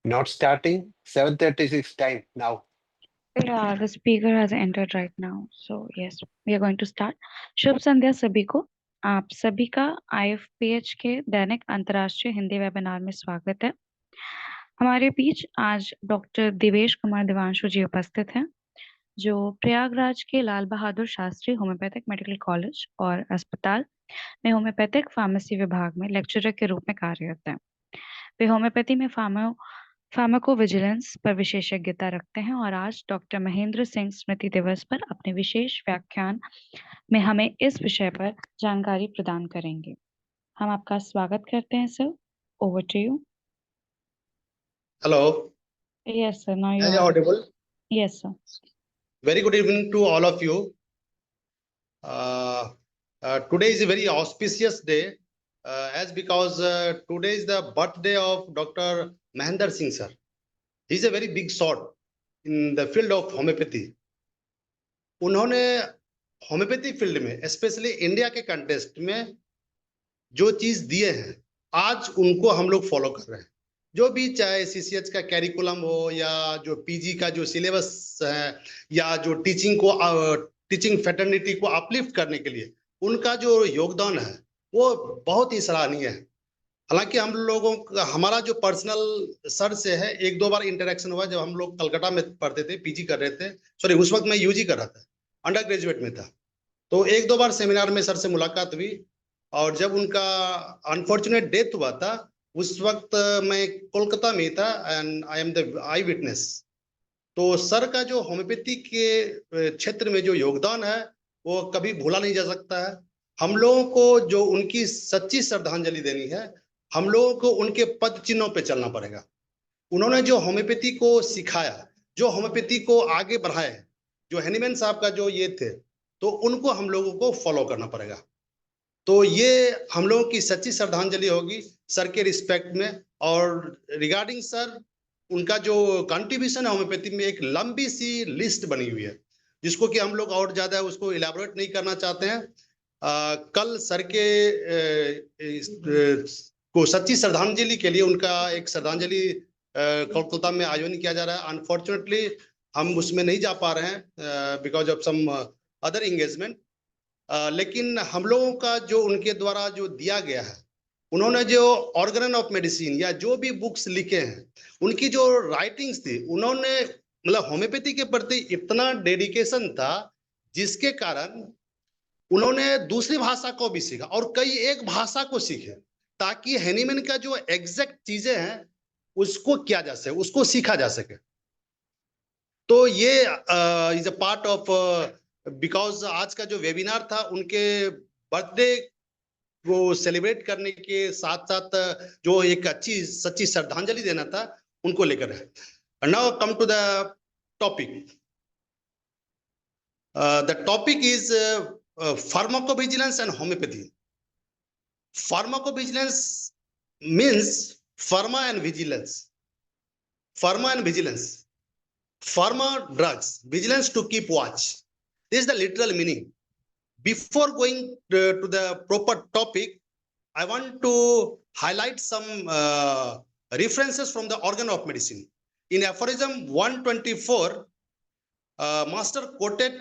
Not starting. 7:36 time now. Yeah, the speaker has entered right now. So yes, we are going to start. शुभ संध्या सभी को। आप सभी का IFPH के दैनिक अंतर्राष्ट्रीय हिंदी वेबिनार में स्वागत है। हमारे बीच आज डॉक्टर दिवेश कुमार देवांशु जी उपस्थित हैं, जो प्रयागराज के Lal Bahadur Shastri homeopathic medical college और अस्पताल में होम्योपैथिक फार्मेसी विभाग में लेक्चरर के रूप में कार्यरत हैं। वे होम्योपैथी में फार्माकोविजिलेंस पर विशेषज्ञता रखते हैं और आज डॉक्टर महेंद्र सिंह स्मृति दिवस पर अपने विशेष व्याख्यान में हमें इस विषय पर जानकारी प्रदान करेंगे। हम आपका स्वागत करते हैं sir. Over to you. Hello. Yes sir, now you Am I are audible? Yes sir. Very good evening to all of you. Today is a very auspicious day, as because today is the birthday of Dr. Mahendra Singh sir. He is a very big shot in the field of homeopathy. उन्होंने homeopathy field में specially India के contest में जो चीज दिए हैं, आज उनको हम लोग फॉलो कर रहे हैं। जो भी चाहे सीसीएच का कैरिकुलम हो या जो पीजी का जो सिलेबस है या जो टीचिंग फैटर्निटी को अपलिफ्ट करने के लिए उनका जो योगदान है वो बहुत ही सराहनीय है। हालांकि हम लोगों का हमारा जो पर्सनल सर से है, एक दो बार इंटरेक्शन हुआ जब हम लोग कलकत्ता में पढ़ते थे, पीजी कर रहे थे, सॉरी उस वक्त मैं यूजी कर रहा था, अंडर ग्रेजुएट में था, तो एक दो बार सेमिनार में सर से मुलाकात हुई। और जब उनका अनफॉर्चुनेट डेथ हुआ था उस वक्त मैं कोलकाता में था and I am the I witness. तो सर का जो होम्योपैथी के क्षेत्र में जो योगदान है वो कभी भूला नहीं जा सकता है। हम लोगों को जो उनकी सच्ची श्रद्धांजलि देनी है, हम लोगों को उनके पद चिन्हों पे चलना पड़ेगा। उन्होंने जो होम्योपैथी को सिखाया, जो होम्योपैथी को आगे बढ़ाए, जो हैनीमैन साहब का जो ये थे, तो उनको हम लोगों को फॉलो करना पड़ेगा। तो ये हम लोगों की सच्ची श्रद्धांजलि होगी सर के रिस्पेक्ट में। और रिगार्डिंग सर, उनका जो कंट्रीब्यूशन है होम्योपैथी में एक लंबी सी लिस्ट बनी हुई है, जिसको कि हम लोग और ज्यादा उसको इलेबोरेट नहीं करना चाहते हैं। कल सर के को सच्ची श्रद्धांजलि के लिए उनका एक श्रद्धांजलि कोलकाता में आयोजन किया जा रहा है। अनफॉर्चुनेटली हम उसमें नहीं जा पा रहे हैं because of some other engagement. लेकिन हम लोगों का जो उनके द्वारा जो दिया गया है, उन्होंने जो ऑर्गन ऑफ मेडिसिन या जो भी बुक्स लिखे हैं, उनकी जो राइटिंग्स थी, उन्होंने मतलब होम्योपैथी के प्रति इतना डेडिकेशन था जिसके कारण उन्होंने दूसरी भाषा को भी सीखा और कई एक भाषा को सीखे, ताकि हैनीमैन का जो एग्जैक्ट चीजें हैं उसको किया जा सके, उसको सीखा जा सके। तो ये is a part of because आज का जो वेबिनार था उनके बर्थडे को सेलिब्रेट करने के साथ साथ जो एक अच्छी सच्ची श्रद्धांजलि देना था उनको लेकर है। Now come to the topic. The topic is pharmacovigilance and homoeopathy. Pharmacovigilance means pharma and vigilance. Pharma and vigilance. Pharma drugs, vigilance to keep watch. This is the literal meaning. Before going to the proper topic, I want to highlight some references from the organ of medicine. In aphorism 124, Master quoted,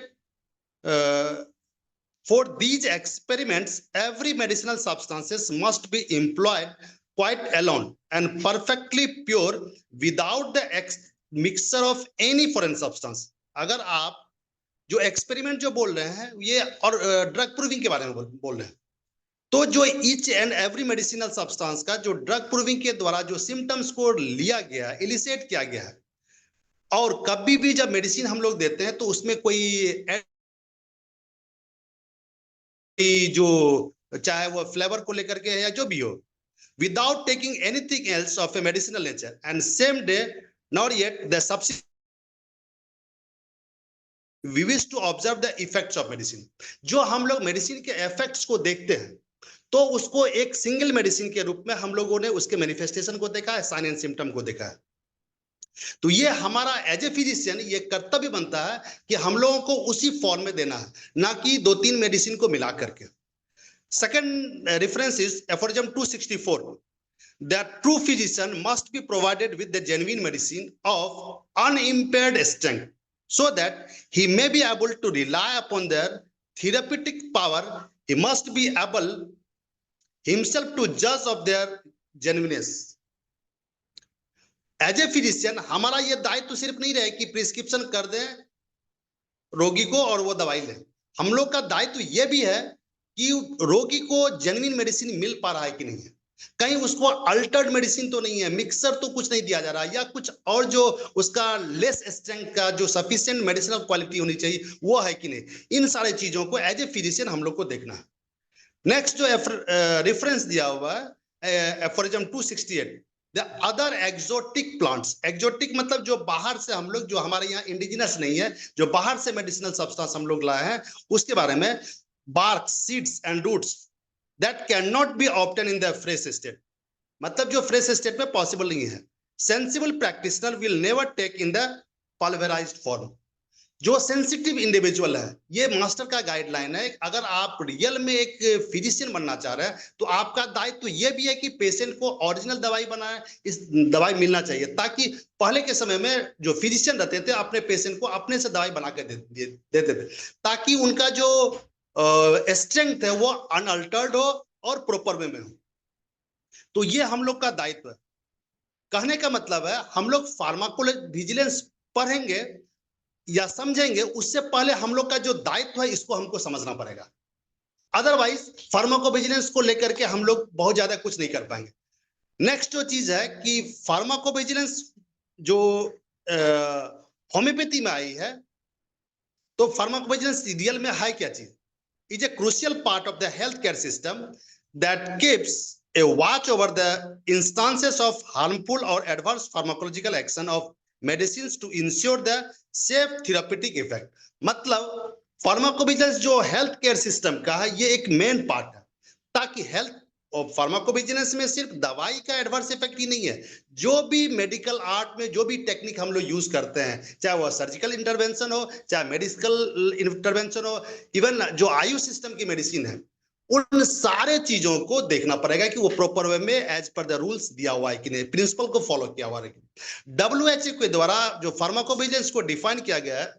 for these experiments, every medicinal substances must be employed quite alone and perfectly pure without the mixture of any foreign substance. अगर आप जो experiment जो बोल रहे हैं ये और drug proving के बारे में बोल रहे हैं, तो जो each and every medicinal substance का जो ड्रग प्रूविंग के द्वारा जो सिम्टम्स को लिया गया है, इलिसिएट किया गया है, और कभी भी जब मेडिसिन हम लोग देते हैं तो उसमें कोई जो चाहे वो फ्लेवर को लेकर के है या जो भी हो, without taking anything else of a medicinal nature, and same day not yet the subsequent we wish to observe the effects of medicine. जो हम लोग मेडिसिन के इफेक्ट्स को देखते हैं तो उसको एक सिंगल मेडिसिन के रूप में हम लोगों ने उसके मैनिफेस्टेशन को देखा है, साइन एंड सिम्टम को देखा है। तो ये हमारा एज ए फिजिशियन ये कर्तव्य बनता है कि हम लोगों को उसी फॉर्म में देना है, ना कि दो तीन मेडिसिन को मिला करके। Second reference is aphorism 264, The true physician must be provided with the genuine medicine of unimpaired strength, so that he may be able to rely upon their therapeutic power. He must be able himself to judge of their genuineness. As a physician हमारा ये दायित्व तो सिर्फ नहीं रहे कि prescription कर दें रोगी को और वो दवाई लें। हम लोग का दायित्व तो ये भी है कि रोगी को जेन्युइन मेडिसिन मिल पा रहा है कि नहीं है, कहीं उसको अल्टर्ड मेडिसिन तो नहीं है, मिक्सर तो कुछ नहीं दिया जा रहा, या कुछ और जो उसका लेस स्ट्रेंथ का जो सफिशिएंट मेडिसिनल क्वालिटी होनी चाहिए वो है कि नहीं। इन सारे चीजों को एज ए फिजिशियन हम लोग को देखना है। नेक्स्ट जो रेफरेंस दिया हुआ है aphorism 268, the other exotic plants. Exotic मतलब जो बाहर से हम लोग, जो हमारे यहाँ इंडिजिनस नहीं है, जो बाहर से मेडिसिनल सब्सटेंस हम लोग लाए हैं, उसके बारे में bark, seeds and roots that cannot be obtained in the fresh state, मतलब जो फ्रेश स्टेट में पॉसिबल नहीं है। Sensible practitioner will never take in the pulverised form. जो सेंसिटिव इंडिविजुअल है, ये मास्टर का गाइडलाइन है। अगर आप रियल में एक फिजिशियन बनना चाह रहे हैं तो आपका दायित्व तो ये भी है कि पेशेंट को ओरिजिनल दवाई बनाए, इस दवाई मिलना चाहिए, ताकि पहले के समय में जो फिजिशियन रहते थे अपने पेशेंट को अपने से दवाई बना के देते थे, ताकि उनका जो स्ट्रेंथ है वो अनअल्टर्ड हो और प्रॉपर वे में हो। तो ये हम लोग का दायित्व है। कहने का मतलब है हम लोग फार्माकोविजिलेंस पढ़ेंगे या समझेंगे, उससे पहले हम लोग का जो दायित्व है इसको हमको समझना पड़ेगा। अदरवाइज फार्माकोविजिलेंस को लेकर के हम लोग बहुत ज्यादा कुछ नहीं कर पाएंगे। नेक्स्ट जो चीज है कि फार्माकोविजिलेंस जो होम्योपैथी में आई है, तो फार्माकोविजिलेंस रियल में है क्या चीज? is a crucial part of the healthcare system that keeps a watch over the instances of harmful or adverse pharmacological action of medicines to ensure the safe therapeutic effect। मतलब pharmacovigilance जो health care system का है, ये एक main part है, ताकि health और pharmacovigilance में सिर्फ दवाई का एडवर्स इफेक्ट ही नहीं है, जो भी मेडिकल आर्ट में जो भी टेक्निक हम लोग यूज करते हैं, चाहे वो सर्जिकल इंटरवेंशन हो, चाहे मेडिकल इंटरवेंशन हो, इवन जो आयु सिस्टम की मेडिसिन है, उन सारे चीजों को देखना पड़ेगा कि वो प्रॉपर वे में एज पर द रूल्स दिया हुआ है कि नहीं, प्रिंसिपल को फॉलो किया हुआ है। WHO के द्वारा जो फार्माकोविजिलेंस को डिफाइन किया गया है,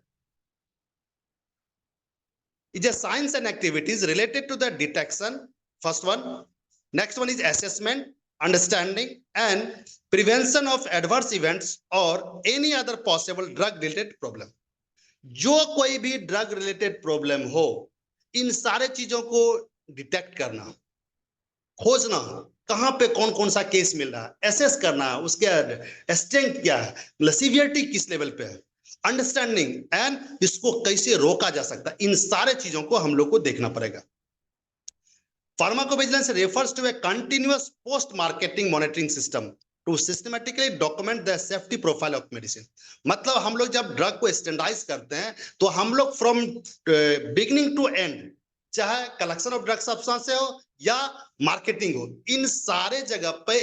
is a science and activities related to the detection, first one. Next one is assessment, understanding and prevention of adverse events or any other possible drug related problem। जो कोई भी ड्रग रिलेटेड प्रॉब्लम हो, इन सारे चीजों को detect करना, खोजना, कहां पे कौन कौन सा केस मिल रहा है, एसेस करना, उसके स्ट्रेंथ क्या है, सीवियरिटी किस लेवल पे है, अंडरस्टैंडिंग एंड इसको कैसे रोका जा सकता है, इन सारे चीजों को हम लोग को देखना पड़ेगा। Pharmacovigilance refers to a continuous post-marketing monitoring system to systematically document the safety profile of medicine। मतलब हम लोग जब ड्रग को स्टैंडर्डाइज करते हैं तो हम लोग फ्रॉम बिगिनिंग टू एंड, चाहे कलेक्शन ऑफ ड्रग सब्सटेंस हो या मार्केटिंग हो, इन सारे जगह पे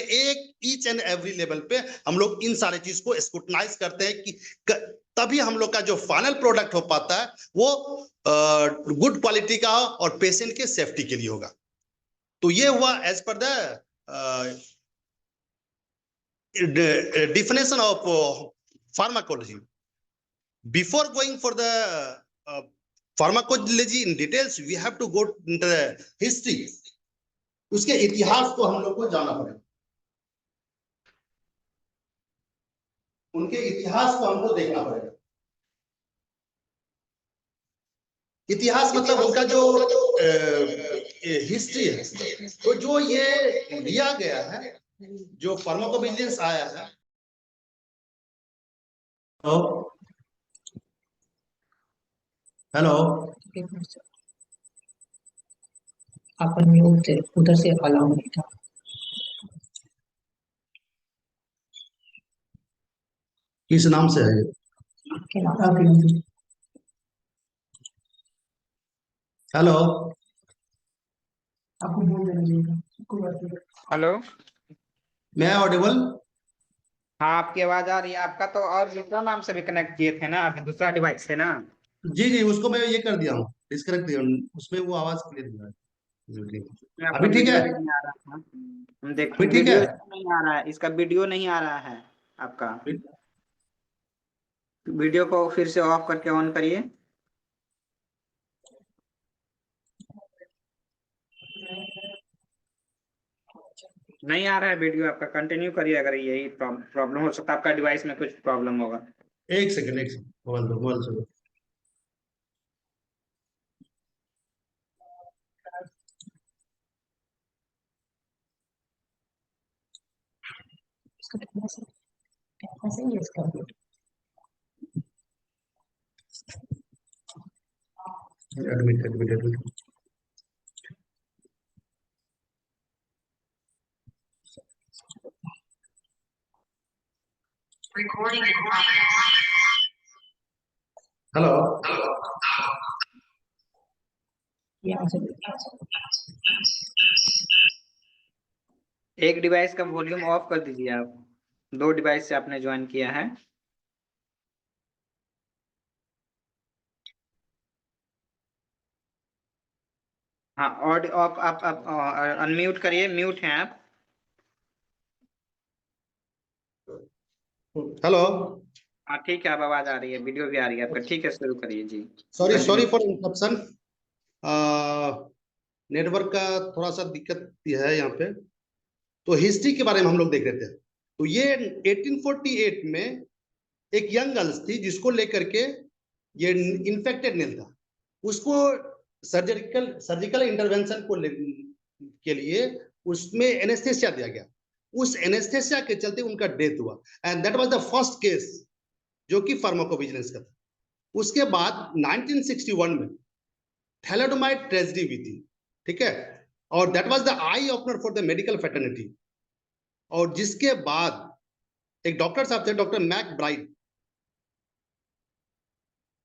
ईच एंड एवरी लेवल पे हम लोग इन सारे चीज को स्क्रूटनाइज करते हैं कि तभी हम लोग का जो फाइनल प्रोडक्ट हो पाता है वो गुड क्वालिटी का और पेशेंट के सेफ्टी के लिए होगा। तो ये हुआ as per the definition of pharmacology। Before going for the pharmacology in details, we have to go into the history। उसके इतिहास को हम लोग को जानना पड़ेगा, उनके इतिहास को हमको देखना पड़ेगा। इतिहास मतलब उनका जो हिस्ट्री है, तो जो ये लिया गया है, जो फार्माकोविजिलेंस आया है। हेलो, अपन म्यूट थे, उधर से अलाउ नहीं था। किस नाम से है? हेलो, हेलो, मैं ऑडिबल? हाँ आपकी आवाज आ रही है। आपका तो और दूसरा नाम से भी कनेक्ट किए थे ना, अभी दूसरा डिवाइस से ना? जी जी, उसको मैं ये कर दिया हूँ, डिस्कनेक्ट दिया हूँ, उसमें वो आवाज क्लियर दिया है। आपका अभी ठीक वीडियो है? नहीं आ रहा था। हम देख अभी ठीक वीडियो है? इसका नहीं आ रहा है, इसका वीडियो नहीं आ रहा है आपका। वीडियो को फिर से ऑफ करके ऑन करिए। नहीं आ रहा है वीडियो आपका, कंटिन्यू करिए। अगर यही प्रॉब्लम हो सकता है, आपका डिवाइस में कुछ प्रॉब्लम होगा। एक सेकंड मोबाइल दो, मोबाइल से दो। उसका कितना सही है इसका। एडमिट। हेलो, यहाँ से एक डिवाइस का वॉल्यूम ऑफ कर दीजिए आप। 2 डिवाइस से आपने ज्वाइन किया है। हाँ, और आप अनम्यूट करिए, म्यूट हैं आप। हेलो, हाँ ठीक है, अब आवाज आ रही है, वीडियो भी आ रही है आपका। ठीक है, शुरू करिए जी। Sorry for interruption. नेटवर्क का थोड़ा सा दिक्कत है यहाँ पे। तो हिस्ट्री के बारे में हम लोग देख रहे थे। तो ये 1848 में एक यंग गर्ल्स थी जिसको लेकर के ये इन्फेक्टेड नील था, उसको सर्जिकल इंटरवेंशन के लिए उसमें एनेस्थेसिया दिया गया। उस एनेस्थेसिया के चलते उनका डेथ हुआ, and that was the first case जो कि फार्माकोविजिलेंस का था। उसके बाद 1961 में थैलेडोमाइड ट्रेजेडी हुई थी, ठीक है, और that was the eye opener for the medical fraternity. और जिसके बाद एक डॉक्टर साहब थे, doctor McBride,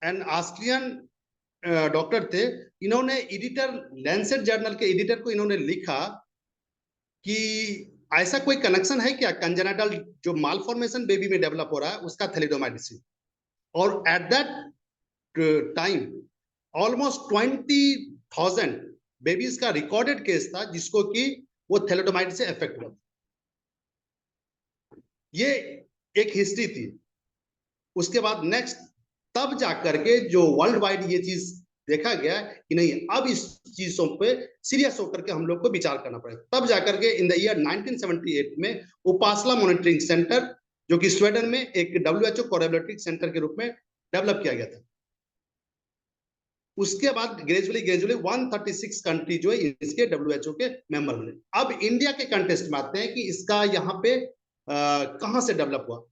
and Austrian doctor थे। इन्होंने एडिटर, लैंसेट जर्नल के एडिटर को इन्होंने लिखा कि ऐसा कोई कनेक्शन है क्या कंजेनिटल जो मालफॉर्मेशन बेबी में डेवलप हो रहा है उसका थैलेडोमाइड डिसीज। और at that time almost 20,000 babies का रिकॉर्डेड केस था जिसको कि वो थैलेडोमाइड से अफेक्ट हुआ। ये एक हिस्ट्री थी। उसके बाद नेक्स्ट तब जाकर के जो वर्ल्ड वाइड ये चीज देखा गया कि नहीं, अब इस चीजों पे सीरियस होकर के हम लोग को विचार करना पड़ेगा। तब जाकर के इन द ईयर 1978 में उपासला मॉनिटरिंग सेंटर, जो कि स्वीडन में एक WHO कोलैबोरेटिव सेंटर के रूप में डेवलप किया गया था। उसके बाद ग्रेजुअली 136 कंट्री जो है इसके WHO के मेंबर बने। अब इंडिया के कंटेस्ट में आते हैं कि इसका यहाँ पे कहां से डेवलप हुआ।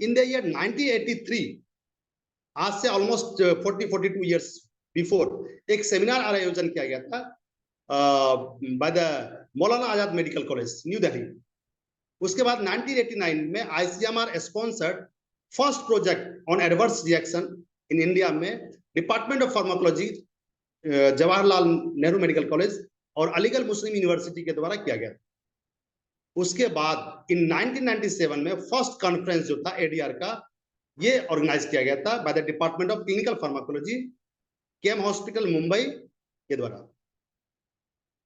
इन द ईयर 1983, आज से ऑलमोस्ट 42 ईयर्स बिफोर, एक सेमिनार आयोजन किया गया था by the Maulana Azad medical college, New Delhi. उसके बाद 1989 में ICMR sponsored first project on adverse reaction in India में department of pharmacology, Jawaharlal Nehru medical college और अलीगढ़ मुस्लिम यूनिवर्सिटी के द्वारा किया गया। उसके बाद इन 1997 में फर्स्ट कॉन्फ्रेंस जो था ADR का, ये ऑर्गेनाइज किया गया था by the department of clinical pharmacology, came hospital Mumbai के द्वारा।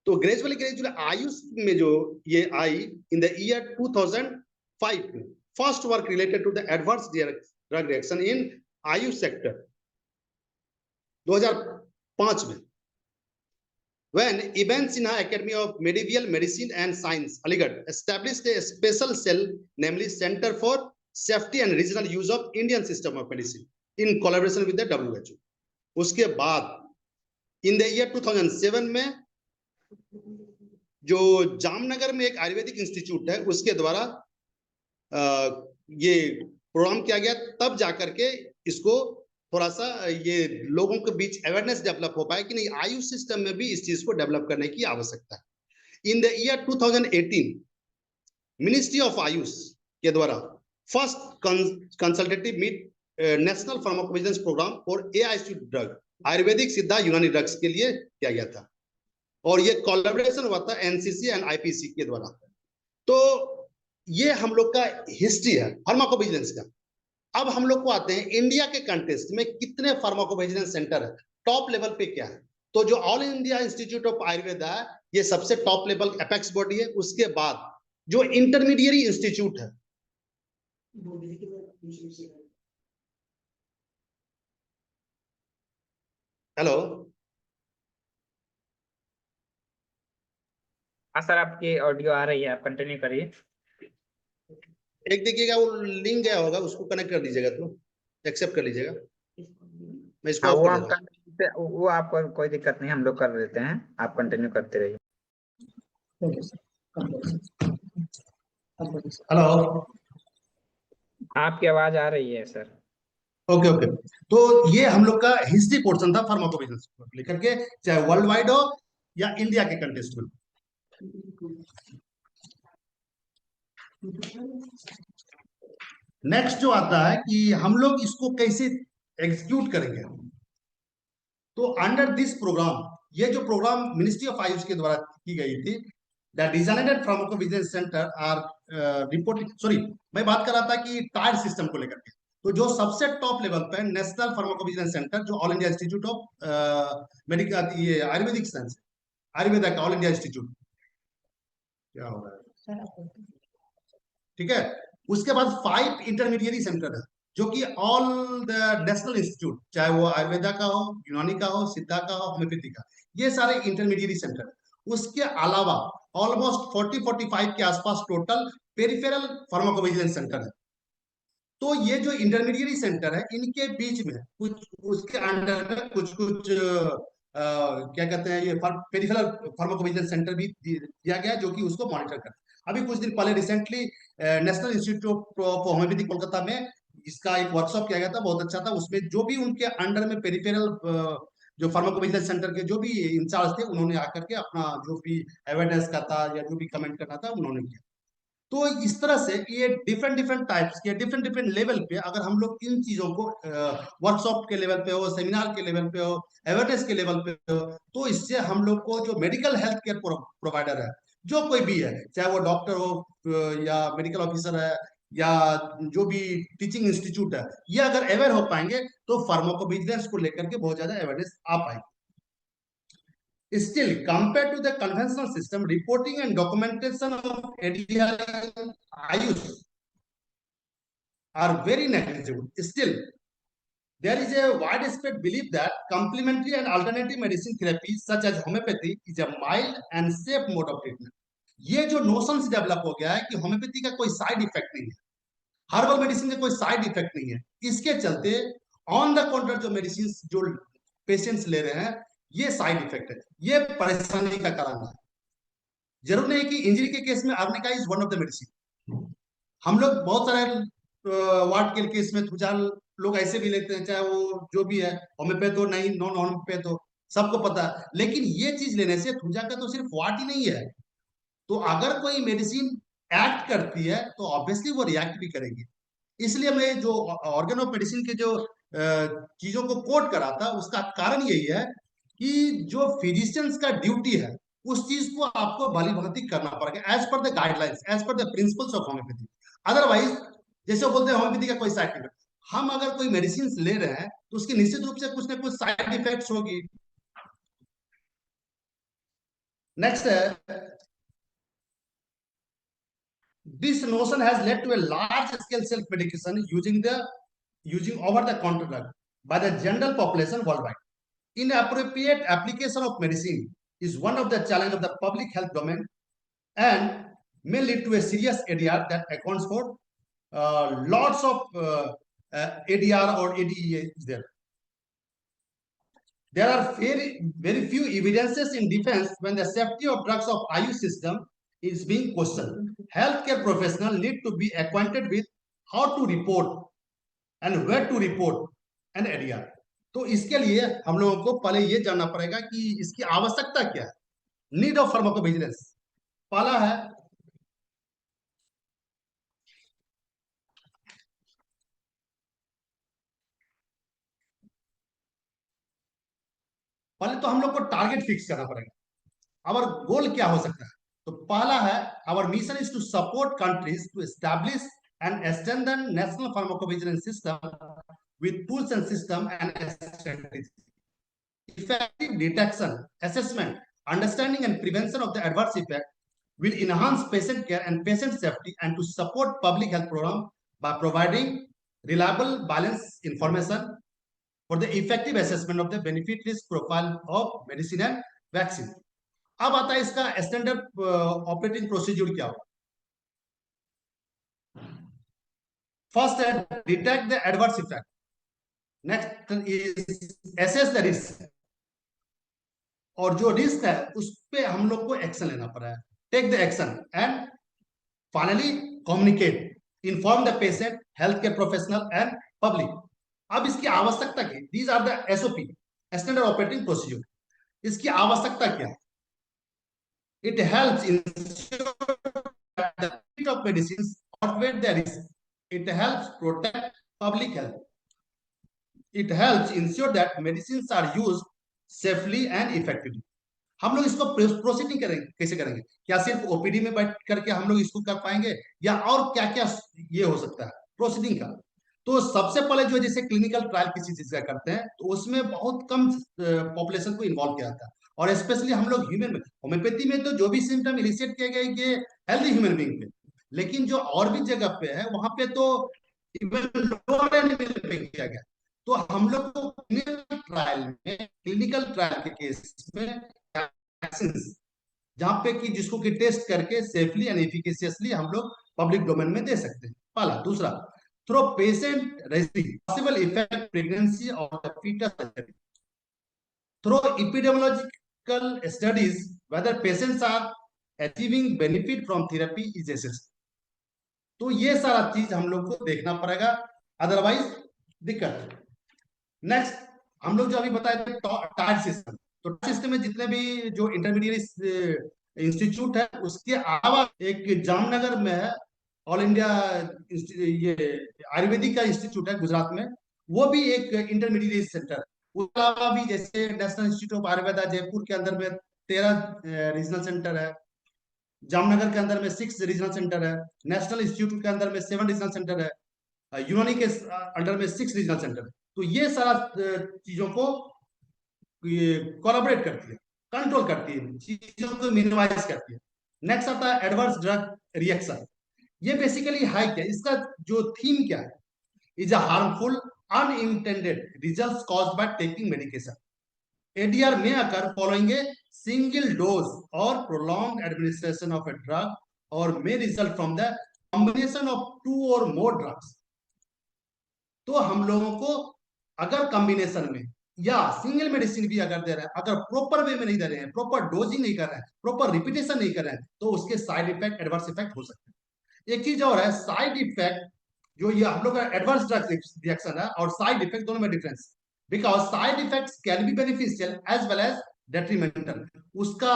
तो ग्रेजुअली आयुष में जो ये आई इन द ईयर 2005 में first work related to the adverse drug reaction in AYUSH sector 2005 में, when Ibn Sina Academy of Medieval Medicine and Science, Aligarh, established a special cell, namely Center for Safety and Regional Use of Indian System of Medicine, in collaboration with the WHO. उसके बाद इन the year 2007 में जो जामनगर में एक Ayurvedic institute है उसके द्वारा ये प्रोग्राम किया गया। तब जाकर के इसको थोड़ा सा ये लोगों के बीच अवेयरनेस डेवलप हो पाया कि नहीं, आयुष सिस्टम में भी इस चीज को डेवलप करने की आवश्यकता है। In the year 2018 ministry of AYUSH के द्वारा first consultative meet national pharmacovigilance programme for AIC drug, Ayurvedic Siddha Unani drugs के लिए किया गया था, और ये कोलैबोरेशन हुआ था NCC एंड IPC के द्वारा। तो ये हम लोग का हिस्ट्री है फार्माकोविजिलेंस का। अब हम लोग को आते हैं इंडिया के कंटेस्ट में कितने फार्माकोविजिलेंस सेंटर है, टॉप लेवल पे क्या है। तो जो all India institute of Ayurveda है ये सबसे टॉप लेवल एपेक्स बॉडी है। उसके बाद जो इंटरमीडिएरी इंस्टीट्यूट है, हेलो, हाँ सर, आपकी ऑडियो आ रही है, आप कंटिन्यू करिए। एक देखिएगा वो लिंक गया होगा, उसको कनेक्ट कर लीजिएगा, तो एक्सेप्ट कर लीजिएगा। मैं इसको हाँ, ऑफ वो कर हम देता हूँ। वो आपको कोई दिक्कत नहीं, हम लोग कर देते हैं, आप कंटिन्यू करते रहिए। Okay, sir. Come on, sir. Hello, आपकी आवाज आ रही है सर। Okay okay. तो ये हम लोग का हिस्ट्री पोर्शन था फार्माकोविजिलेंस को लेकर के, चाहे वर्ल्ड वाइड हो या इंडिया के कंटेक्स्ट में। नेक्स्ट जो आता है कि हम लोग इसको कैसे एग्जीक्यूट करेंगे। तो अंडर दिस प्रोग्राम, ये जो प्रोग्राम मिनिस्ट्री ऑफ आयुष के द्वारा की गई थी, the designated pharmacovigilance centre are reporting, sorry मैं बात कर रहा था कि टायर सिस्टम को लेकर के। तो जो सबसे टॉप लेवल पे नेशनल फार्माकोविजिलेंस सेंटर, जो all India institute of medical, ये आयुर्वेदिक साइंस, आयुर्वेदा का ऑल इंडिया इंस्टीट्यूट, क्या हो रहा है, ठीक है। उसके बाद 5 इंटरमीडिएरी सेंटर है, जो कि ऑल द नेशनल इंस्टीट्यूट, चाहे वो आयुर्वेदा का हो, यूनानी का हो, सिद्धा का हो, होम्योपैथी का, ये सारे इंटरमीडिएरी सेंटर। उसके अलावा ऑलमोस्ट 40-45 के आसपास टोटल पेरिफेरल फार्माकोविजिलेंस सेंटर है। तो ये जो इंटरमीडिएरी सेंटर है, इनके बीच में कुछ, उसके अंडर में कुछ कुछ क्या कहते हैं, ये पेरिफेरल फार्माकोविजिलेंस सेंटर भी दिया गया, जो कि उसको मॉनिटर करता है। अभी कुछ दिन पहले recently national institute of homeopathy Kolkata में इसका एक वर्कशॉप किया गया था, बहुत अच्छा था। उसमें जो भी उनके अंडर में पेरिफेरल जो फार्माकोविजिलेंस सेंटर के जो भी इंचार्ज थे, उन्होंने आकर के अपना जो भी अवेयरनेस का था या जो भी कमेंट करना था, उन्होंने किया। तो इस तरह से ये डिफरेंट डिफरेंट टाइप्स के, डिफरेंट डिफरेंट लेवल पे अगर हम लोग इन चीजों को वर्कशॉप के लेवल पे हो, सेमिनार के लेवल पे हो, अवेयरनेस के लेवल पे हो, तो इससे हम लोग को जो मेडिकल हेल्थ केयर प्रोवाइडर है, जो कोई भी है, चाहे वो डॉक्टर हो या मेडिकल ऑफिसर है या जो भी टीचिंग इंस्टीट्यूट है, ये अगर अवेयर हो पाएंगे तो फार्माकोविजिलेंस को लेकर के बहुत ज्यादा अवेयरनेस आ पाएगी। Still, compared to the conventional system, reporting and documentation of ADR Ayush are very negligible. Still, there is a widespread belief that complementary and alternative medicine therapies such as homeopathy is a mild and safe mode of treatment. ये जो notions develop हो गया है कि homeopathy का कोई side effect नहीं है, हर्बल मेडिसिन का कोई साइड इफेक्ट नहीं है, इसके चलते ऑन द काउंटर जो मेडिसिन जो पेशेंट्स ले रहे हैं, ये साइड इफेक्ट है, ये परेशानी का कारण है। जरूर नहीं कि इंजरी के केस में arnica is one of the medicine. हम लोग बहुत सारे वार्ड के केस में खुजाल लोग ऐसे भी लेते हैं, चाहे वो जो भी है, होम्योपैथ हो नहीं नॉन होम्योपैथ हो, सबको पता है। लेकिन ये चीज लेने से थुजा का तो सिर्फ वाट ही नहीं है, तो अगर कोई मेडिसिन एक्ट करती है तो ऑब्वियसली वो रिएक्ट भी करेगी। इसलिए मैं जो ऑर्गन ऑफ मेडिसिन के जो चीजों को कोट करा था, उसका कारण यही है कि जो फिजिशियंस का ड्यूटी है, उस चीज को आपको भली भांति करना पड़ेगा as per the guidelines, as per the principles of homeopathy. Otherwise जैसे बोलते हैं होम्योपैथी का कोई साइड इफेक्ट, हम अगर कोई मेडिसिन ले रहे हैं तो उसकी निश्चित रूप से कुछ ना कुछ साइड इफेक्ट्स होगी। नेक्स्ट है, this notion has led to a large scale self medication using over the counter drug by the general population worldwide. Inappropriate application of medicine is one of the challenge of the public health domain and may lead to a serious ADR that accounts for lots of ADR or ADE is there. There are very few evidences in defense when the safety of drugs of IU system is being questioned. Healthcare professionals need to be acquainted with how to report and where to report an ADR. तो इसके लिए हम लोगों को पहले ये जानना पड़ेगा कि इसकी आवश्यकता क्या है। नीड ऑफ फार्माकोविजिलेंस पहला है, पहले तो हम लोग को टारगेट फिक्स करना पड़ेगा, और गोल क्या हो सकता है। तो पहला है, our mission is to support countries to establish and strengthen national pharmacovigilance system with tools and system and strategies, effective detection, assessment Understanding and prevention of the adverse effect will enhance patient care and patient safety, and to support public health program by providing reliable, balanced information for the effective assessment of the benefit risk profile of medicine and vaccine. अब आता है इसका standard operating procedure क्या होगा. First है detect the adverse effect. Next is assess the risk, और जो risk है उस पे हम लोग को एक्शन लेना पड़ रहा है. Take the action and finally communicate, inform the patient, health care professional and public. अब इसकी आवश्यकता क्या? These are the SOP, standard operating procedure. इसकी आवश्यकता क्या है? It helps ensure that the benefit of medicines outweigh the risk. It helps protect public health. It helps ensure that medicines are used safely and effectively. हम लोग इसको proceeding करेंगे, कैसे करेंगे? क्या सिर्फ ओपीडी में बैठ करके हम लोग इसको कर पाएंगे, या और क्या क्या ये हो सकता है प्रोसीडिंग का? तो सबसे पहले जो जैसे क्लिनिकल ट्रायल किसी चीज का करते हैं तो उसमें बहुत कम पॉपुलेशन को इन्वॉल्व किया जाता है, और स्पेशली हम लोग ह्यूमन में, होम्योपैथी में तो जो भी सिम्टम इलिसिएट किए गए ये हेल्दी ह्यूमन बीइंग पे, लेकिन जो और भी जगह पे है वहां पे तो इवन लोअर एनिमल पे किया गया. तो हम लोग को क्लिनिकल ट्रायल के केस में जहां पे कि जिसको कि टेस्ट करके सेफली एंड एफिकेशियसली हम लोग पब्लिक डोमेन में दे सकते हैं. पहला. दूसरा, through patient resisting possible effect pregnancy और the foetus through epidemiological studies whether patients are achieving benefit from therapy is assessed. तो ये सारा चीज हम लोग को देखना पड़ेगा, अदरवाइज दिक्कत. नेक्स्ट हम लोग जो अभी बताए थे टायर सिस्टम, तो टायर सिस्टम में जितने भी जो इंटरमीडिएट इंस्टीट्यूट है उसके अलावा एक जामनगर में है ऑल इंडिया ये आयुर्वेदिक का इंस्टीट्यूट है गुजरात में, वो भी एक इंटरमीडिएट सेंटर. उसके अलावा भी जैसे national institute of Ayurveda Jaipur के अंदर में 13 रीजनल सेंटर है, जामनगर के अंदर में 6 रीजनल सेंटर है, नेशनल इंस्टीट्यूट के अंदर में 7 रीजनल सेंटर है, यूनानी के अंडर में 6 रीजनल सेंटर है. तो ये सारा चीजों को कोलैबोरेट करती है, कंट्रोल करती है, चीजों को मिनिमाइज करती है. नेक्स्ट आता है एडवर्स ड्रग रिएक्शन. ये बेसिकली है क्या, इसका जो थीम क्या है? Is a harmful unintended results caused by taking medication. ADR may occur following a single dose or prolonged administration of a drug, or may result from the combination of 2 or more drugs. तो हम लोगों को अगर combination में या single medicine भी अगर दे रहे हैं, अगर प्रॉपर वे में नहीं दे रहे हैं, प्रॉपर डोजिंग नहीं कर रहे हैं, प्रॉपर रिपीटेशन नहीं कर रहे हैं, तो उसके साइड इफेक्ट, एडवर्स इफेक्ट हो सकते हैं. एक चीज और है साइड इफेक्ट, जो ये हम लोग का एडवर्स ड्रग रिएक्शन है और साइड इफेक्ट दोनों में difference, because side effects can be beneficial as well as detrimental. उसका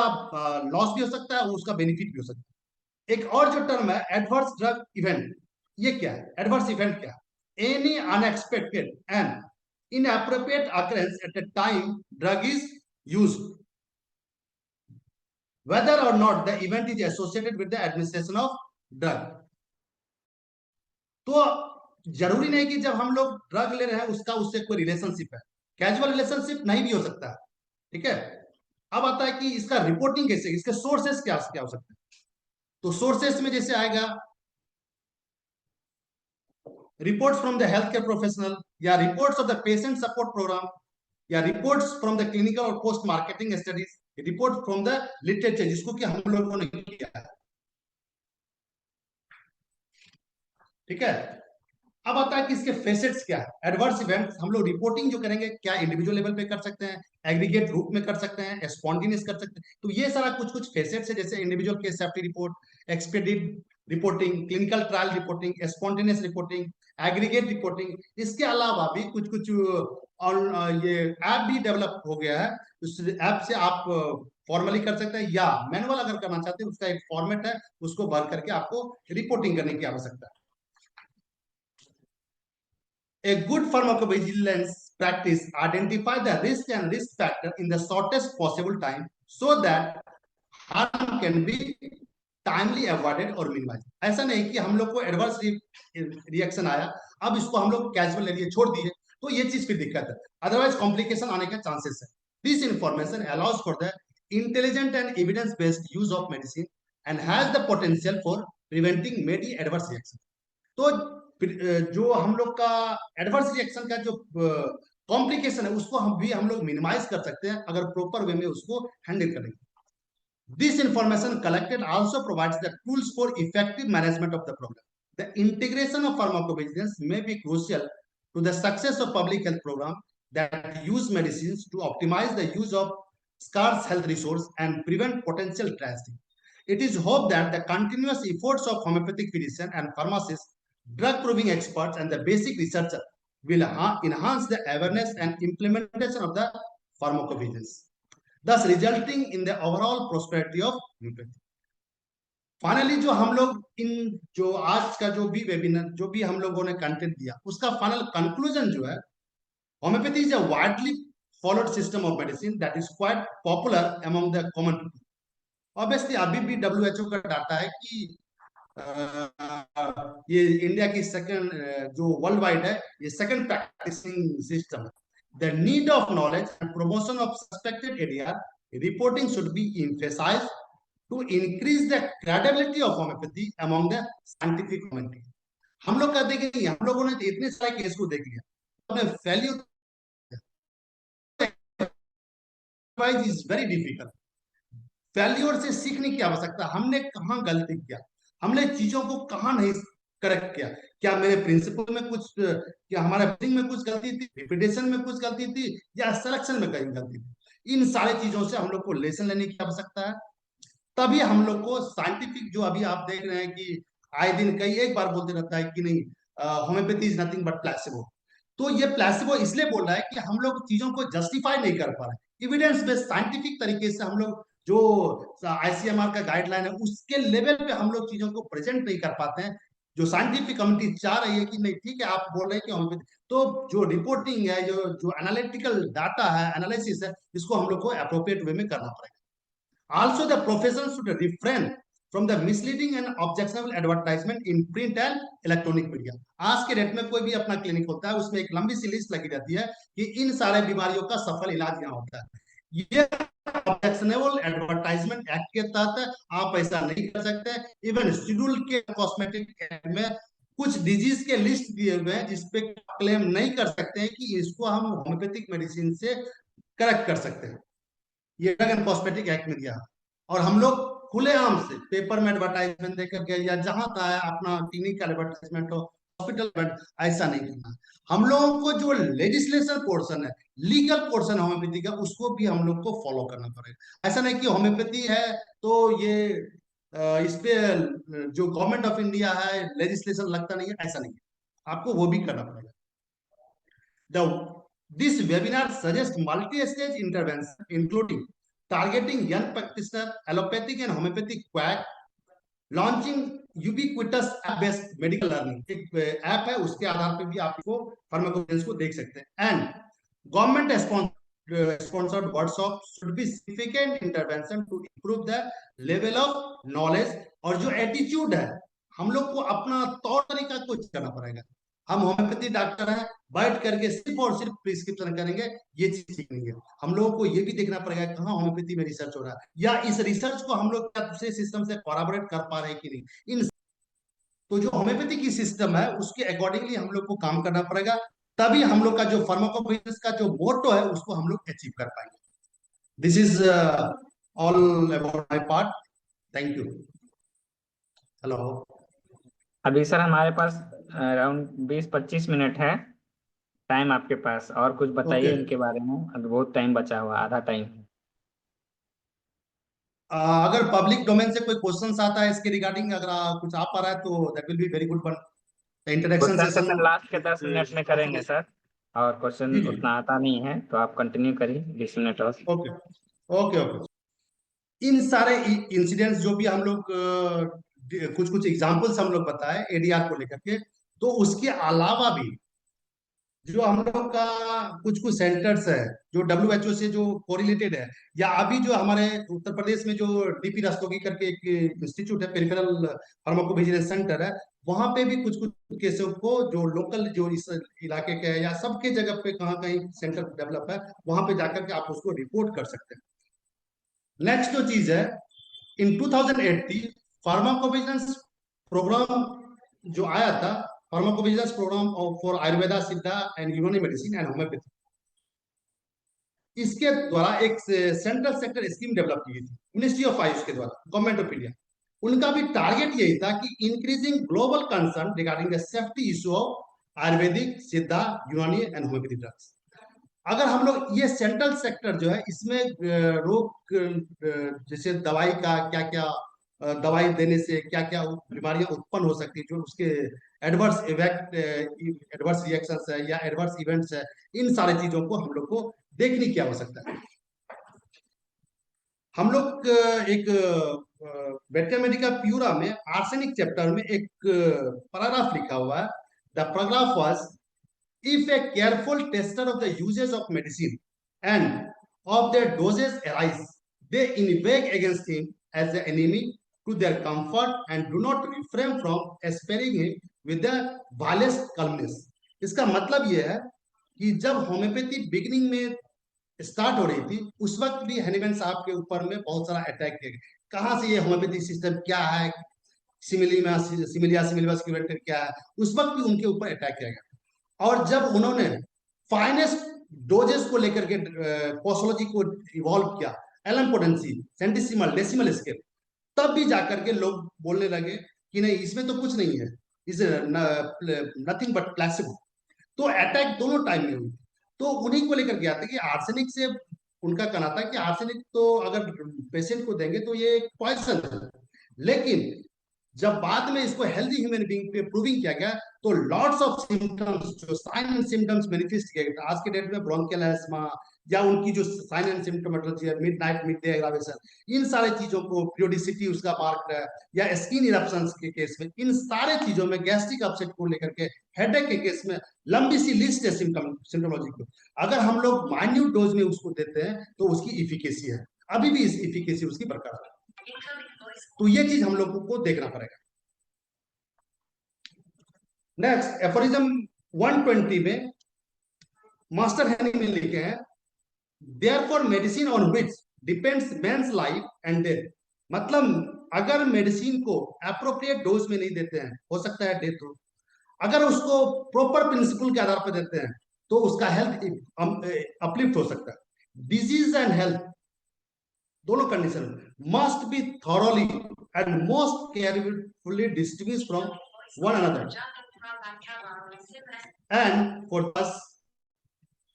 लॉस भी हो सकता है, उसका बेनिफिट भी हो सकता है. एक और जो टर्म है एडवर्स ड्रग इवेंट, ये क्या है? एडवर्स इवेंट क्या है? Any unexpected and inappropriate occurrence at the time drug is used, whether or not the event is associated with the administration of drug. तो जरूरी नहीं कि जब हम लोग ड्रग ले रहे हैं उसका उससे कोई रिलेशनशिप है, कैजुअल रिलेशनशिप नहीं भी हो सकता है. ठीक है. अब आता है कि इसका रिपोर्टिंग कैसे, इसके सोर्सेस क्या हो सकते हैं? तो सोर्सेस में जैसे आएगा reports from the healthcare professional, या reports of the patient support program, या reports from the clinical or post marketing studies, report from the literature जिसको कि हम लोगों ने किया है. ठीक है. अब आता है कि इसके फेसेट्स क्या है. एडवर्स इवेंट्स हम लोग रिपोर्टिंग जो करेंगे, क्या इंडिविजुअल लेवल पे कर सकते हैं, एग्रीगेट रूप में कर सकते हैं, स्पॉन्टेनियस कर सकते हैं. तो ये सारा कुछ फेसेट्स है, जैसे individual case safety report, expedite reporting, clinical trial reporting, spontaneous reporting, aggregate reporting. इसके अलावा भी कुछ और ये ऐप भी डेवलप हो गया है. उस ऐप से आप फॉर्मली कर सकते हैं, या मैनुअल अगर करना चाहते हैं उसका एक फॉर्मेट है, उसको भर करके आपको रिपोर्टिंग करने की आवश्यकता है. A good pharmacovigilance practice identify the risk and risk factor in the shortest possible time so that harm can be timely avoided or minimized. ऐसा नहीं कि हम लोग को एडवर्स रिएक्शन आया, अब इसको हम लोग कैजुअल ले लिए, छोड़ दिए, तो ये चीज फिर दिक्कत है. अदरवाइज कॉम्प्लिकेशन आने का चांसेस है. This information allows for the intelligent and evidence-based use of medicine and has the potential for preventing many adverse reactions. तो जो हम लोग का एडवर्स रिएक्शन का जो कॉम्प्लिकेशन है उसको हम लोग मिनिमाइज कर सकते हैं अगर प्रॉपर वे में उसको हैंडल करेंगे. This information collected also provides the tools for effective management of the problem. The integration of pharmacovigilance may be crucial to the success of public health programs that use medicines to optimize the use of scarce health resource and prevent potential tragedy. It is hoped that the continuous efforts of homeopathic physicians and pharmacists, drug proving experts, and the basic researchers will enhance the awareness and implementation of the pharmacovigilance, thus resulting in the overall prosperity of homeopathy. Finally जो हम लोग इन जो आज का जो भी webinar जो भी हम लोगों ने कंटेंट दिया उसका फाइनल कंक्लूजन जो है, homeopathy is a widely followed system of medicine that is quite popular among the common people. Obviously अभी भी WHO का डाटा है कि ये इंडिया की सेकंड जो वर्ल्ड वाइड है ये सेकंड प्रैक्टिसिंग सिस्टम है. The need of knowledge and promotion of suspected area reporting should be emphasised to increase the credibility of homeopathy among the scientific community. हम लोग कहते हैं कि हम लोगों ने इतने सारे केस को देख लिया, हमें value is very difficult. Failure से सीखने की आवश्यकता, हमने कहाँ गलती किया, हमने चीजों को कहाँ नहीं करेक्ट किया, क्या मेरे प्रिंसिपल में कुछ, क्या हमारे बिल्डिंग में कुछ गलती थी, रिपीटेशन में कुछ गलती थी, या सिलेक्शन में कहीं गलती थी. इन सारी चीजों से हम लोग को लेसन लेने की आवश्यकता है. तभी हम लोग को साइंटिफिक जो अभी आप देख रहे हैं कि आए दिन कई एक बार बोलते रहता है कि नहीं homeopathy is nothing but placebo. तो ये प्लेसिबो इसलिए बोल रहा है कि हम लोग चीजों को जस्टिफाई नहीं कर पा रहे. एविडेंस बेस्ड साइंटिफिक तरीके से हम लोग जो ICMR का गाइडलाइन है उसके लेवल पे हम लोग चीजों को प्रेजेंट नहीं कर पाते हैं. जो साइंटिफिक कम्युनिटी चाह रही है कि नहीं ठीक है आप बोल रहे हैं कि होम्योपैथी, तो जो रिपोर्टिंग है, जो एनालिटिकल डाटा है, एनालिसिस है, इसको हम लोग को अप्रोप्रिएट वे में करना पड़ेगा. Also, the profession should refrain from the misleading and objectionable advertisement in print and electronic media. आज के डेट में कोई भी अपना क्लिनिक होता है उसमें एक लंबी सी लिस्ट लगी रहती है कि इन सारे बीमारियों का सफल इलाज यहाँ होता है. ये ऑब्जेक्शनेबल एडवर्टाइजमेंट एक्ट के तहत आप ऐसा नहीं कर सकते. इवन शेड्यूल के कॉस्मेटिक एक्ट में कुछ डिजीज के लिस्ट दिए हुए हैं जिसपे क्लेम नहीं कर सकते हैं कि इसको हम होम्योपैथिक मेडिसिन से करेक्ट कर सकते हैं. ये ड्रग एंड कॉस्मेटिक एक्ट में दिया. और हम लोग खुलेआम से पेपर में एडवर्टाइजमेंट देकर के या जहां था अपना क्लिनिकल एडवर्टाइजमेंट हो, हॉस्पिटल, ऐसा नहीं करना. हम लोगों को जो लेजिस्लेशन पोर्शन है, लीगल पोर्शन होम्योपैथी का, उसको भी हम लोग को फॉलो करना पड़ेगा. ऐसा नहीं कि होम्योपैथी है तो ये इस पे जो गवर्नमेंट ऑफ इंडिया है लेजिस्लेशन लगता नहीं है, ऐसा नहीं है. आपको वो भी करना पड़ेगा. This webinar suggests multi-stage intervention, including targeting young practitioner, allopathic and homeopathic quack, launching ubiquitous app-based medical learning. एक ऐप है, उसके आधार पे भी आपको फार्माकोविजिलेंस को देख सकते हैं. And government sponsored workshops should be significant intervention to improve the level of knowledge. और जो एटीट्यूड है, हम लोग को अपना तौर तरीका कुछ करना पड़ेगा. हम होम्योपैथी डॉक्टर हैं, बैठ करके सिर्फ और सिर्फ प्रिस्क्रिप्शन करेंगे, ये चीज ठीक नहीं है. हम लोगों को ये भी देखना पड़ेगा कहाँ होम्योपैथी में रिसर्च हो रहा है, या इस रिसर्च को हम लोग दूसरे सिस्टम से कोलैबोरेट कर पा रहे हैं कि नहीं. इन तो जो होम्योपैथी की सिस्टम है उसके अकॉर्डिंगली हम लोग को काम करना पड़ेगा, तभी हम लोग का जो फार्माकोविजिलेंस का जो मोटो है उसको हम लोग अचीव कर पाएंगे. This is all about my part. Thank you. Hello. अभी सर हमारे पास अराउंड 20-25 मिनट है टाइम आपके पास, और कुछ बताइए इनके बारे में. अभी बहुत टाइम बचा हुआ, आधा टाइम. अगर पब्लिक डोमेन से कोई क्वेश्चंस आता है इसके रिगार्डिंग, अगर कुछ आ पा रहा है तो that will be very good one. Introduction session last के 10 मिनट में करेंगे सर, और क्वेश्चन उतना आता नहीं है तो आप कंटिन्यू करिए 20 मिनट और. Okay okay okay. इन सारे इंसिडेंट्स जो भी हम लोग कुछ एग्जांपल्स हम लोग बताए एडीआर को लेकर के, तो उसके अलावा भी जो हम लोग का कुछ सेंटर्स है जो WHO से जो कोरिलेटेड है, या अभी जो हमारे उत्तर प्रदेश में जो DP रस्तोगी करके एक इंस्टीट्यूट है, पेरिफेरल फार्माकोविजिलेंस सेंटर है, वहां पे भी कुछ केसों को जो लोकल जो इस इलाके के है या सबके जगह पे कहीं कहीं सेंटर डेवलप है, वहां पे जाकर के आप उसको रिपोर्ट कर सकते हैं. नेक्स्ट जो चीज है, इन 2018 फार्माकोविजिलेंस प्रोग्राम जो आया था, फार्माकोविजिलेंस प्रोग्राम फॉर आयुर्वेदा, सिद्धा एंड यूनानी मेडिसिन एंड होम्योपैथी, इसके द्वारा एक सेंट्रल सेक्टर स्कीम डेवलप की गई थी मिनिस्ट्री ऑफ आयुष के द्वारा, गवर्नमेंट ऑफ इंडिया। उनका भी टारगेट यही था कि increasing global concern regarding the safety issue of Ayurvedic, Siddha, यूनानी एंड होम्योपैथी ड्रग्स। अगर हम लोग ये सेंट्रल सेक्टर जो है, इसमें रोग जैसे दवाई का क्या क्या, दवाई देने से क्या क्या बीमारियां उत्पन्न हो सकती है, जो उसके एडवर्स इफेक्ट, एडवर्स रिएक्शंस है या एडवर्स इवेंट्स है, इन सारी चीजों को हम लोग को देखने की आवश्यकता है। हम लोग एक वेटरनरी मेडिका प्यूरा में आर्सेनिक चैप्टर में एक पैराग्राफ लिखा हुआ है। The paragraph was, if a careful tester of the uses of medicine and of their doses arise, they inveigh against him as an enemy to their comfort and do not refrain from sparing him with the vilest calmness. इसका मतलब यह है कि जब homeopathy beginning में start हो रही थी, उस वक्त भी हनीमैन साहब के ऊपर में बहुत सारा अटैक किया गया। कहाँ से ये होम्योपैथी सिस्टम क्या है, सिमिलिया क्या है, उस वक्त भी उनके ऊपर अटैक किया गया। और जब उन्होंने फाइनेस्ट डोजेस को लेकर के पोस्टोलॉजी को इवॉल्व किया, एलम पोटेंसी, सेंटिसिमल, डेसिमल स्केल, तब भी जाकर के लोग बोलने लगे कि नहीं, इसमें तो कुछ नहीं है, इज नथिंग बट प्लेसिबो। तो अटैक दोनों टाइम में हुई। तो उन्हीं को लेकर गया था कि आर्सेनिक से उनका कहना था कि आर्सेनिक तो अगर पेशेंट को देंगे तो ये पॉइजन है, लेकिन जब बाद में इसको हेल्दी ह्यूमन बीइंग पे प्रूविंग किया गया तो लॉट्स ऑफ सिम्टम्स, जो साइन एंड सिम्टम्स मैनिफेस्ट किया गया। आज के डेट में ब्रोंकियल एस्मा या उनकी जो साइन एंड सिम्टोमेटोलॉजी है, मिडनाइट, मिड डे एग्रावेशन, इन सारे चीजों को, पीरियोडिसिटी उसका मार्क है, या स्किन इरप्शंस के केस में, इन सारे चीजों में, गैस्ट्रिक अपसेट को लेकर के, हेडेक के केस में लंबी सी लिस्ट है सिम्टोलॉजी को। अगर हम लोग माइन्यूट डोज में उसको देते हैं तो उसकी इफिकेसी है, अभी भी इस इफिकेसी उसकी बरकरार है। तो ये चीज हम लोगों को देखना पड़ेगा। नेक्स्ट एफोरिज्म 120 में मास्टर हेनिंग में लिखे हैं, therefore medicine on which depends man's life and death. मतलब अगर मेडिसिन को एप्रोप्रिएट डोज में नहीं देते हैं, हो सकता है डेथ हो। अगर उसको प्रॉपर प्रिंसिपल के आधार पर देते हैं तो उसका हेल्थ अपलिफ्ट हो सकता है। डिजीज एंड हेल्थ दोनों condition must be thoroughly and most carefully distinguished from one another and for दस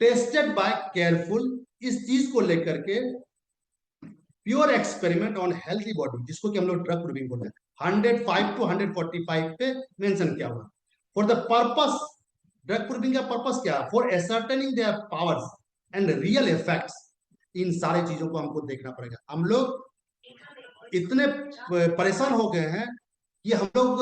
टेस्टेड बाय केयरफुल। इस चीज को लेकर के pure experiment on healthy body, जिसको कि हम लोग ड्रग प्रूविंग बोलते हैं, 105 to 145 पे मेंशन किया हुआ। For the purpose, drug proving का पर्पस क्या है? For ascertaining their powers and real effects. इन सारे चीजों को हमको देखना पड़ेगा। हम लोग इतने परेशान हो गए हैं कि हम लोग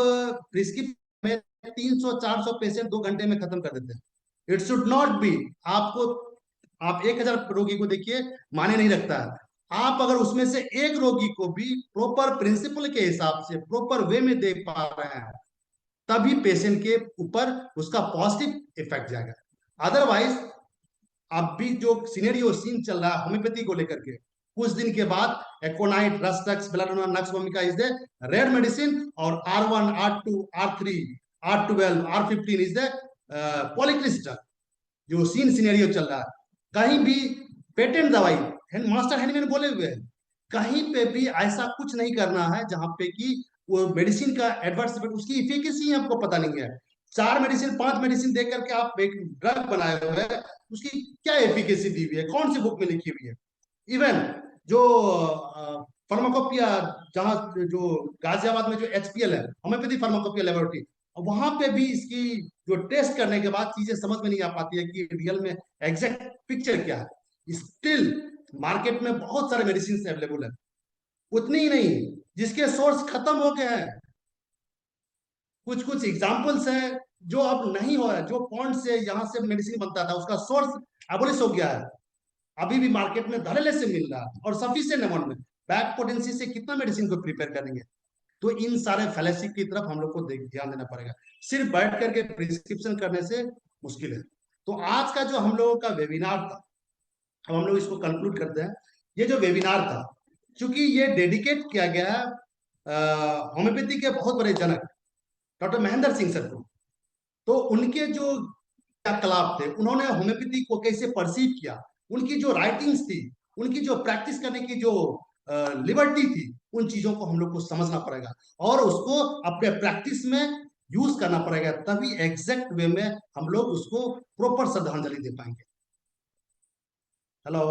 प्रिस्क्रिप्शन में 300-400 पेशेंट 2 घंटे में खत्म कर देते हैं। It should not be. आप 1000 रोगी को देखिए, माने नहीं रखता है। आप अगर उसमें से एक रोगी को भी प्रॉपर प्रिंसिपल के हिसाब से प्रॉपर वे में दे पा रहे हैं, तभी पेशेंट के ऊपर उसका पॉजिटिव इफेक्ट जाएगा। अदरवाइज अब भी जो सिनेरियो सीन चल रहा है होम्योपैथी को लेकर के, कुछ दिन के बाद aconite, rhus tox, belladonna, nux vomica is the rare medicine, और R1, R2, R3, R12, R15 is the polychrest. जो सीन सिनेरियो चल रहा है, कहीं भी पेटेंट दवाई, मास्टर हेनिमैन बोले हुए हैं, कहीं पे भी ऐसा कुछ नहीं करना है जहां पे कि वो मेडिसिन का एडवर्स इफेक्ट, उसकी इफिकेसी आपको पता नहीं है। 4 मेडिसिन 5 मेडिसिन दे करके आप एक ड्रग बनाए हुए हैं, उसकी क्या एफिकेसी दी हुई है, कौन सी बुक में लिखी हुई है? इवन जो फार्माकोपिया, जहां जो गाजियाबाद में जो HPL है, होम्योपैथी फार्माकोपिया लेबोरेटरी, वहां पे भी इसकी जो टेस्ट करने के बाद चीजें समझ में नहीं आ पाती है कि रियल में एग्जैक्ट पिक्चर क्या है। स्टिल मार्केट में बहुत सारे मेडिसिन अवेलेबल है, उतनी ही नहीं जिसके सोर्स खत्म हो गए हैं। कुछ एग्जांपल्स हैं जो अब नहीं हो रहा है। जो पॉइंट से यहाँ से मेडिसिन बनता था, उसका सोर्स एबोलिश हो गया है, अभी भी मार्केट में धड़ल्ले से मिल रहा है और सफिशिएंट अमाउंट में। बैक पोटेंसी से कितना मेडिसिन को प्रिपेयर करेंगे? तो इन सारे फैलेसी की तरफ हम लोग को ध्यान देना पड़ेगा। सिर्फ बैठ करके प्रिस्क्रिप्शन करने से मुश्किल है। तो आज का जो हम लोगों का वेबिनार था, अब हम लोग इसको कंक्लूड करते हैं। ये जो वेबिनार था, क्योंकि ये डेडिकेट किया गया है होम्योपैथी के बहुत बड़े जनक डॉक्टर महेंद्र सिंह सर को। तो उनके जो क्रियाकलाप थे, उन्होंने होम्योपैथी को कैसे परसीव किया, उनकी जो राइटिंग्स थी, उनकी जो प्रैक्टिस करने की जो लिबर्टी थी, उन चीजों को हम लोग को समझना पड़ेगा और उसको अपने प्रैक्टिस में यूज करना पड़ेगा, तभी एग्जैक्ट वे में हम लोग उसको प्रॉपर श्रद्धांजलि दे पाएंगे। हेलो,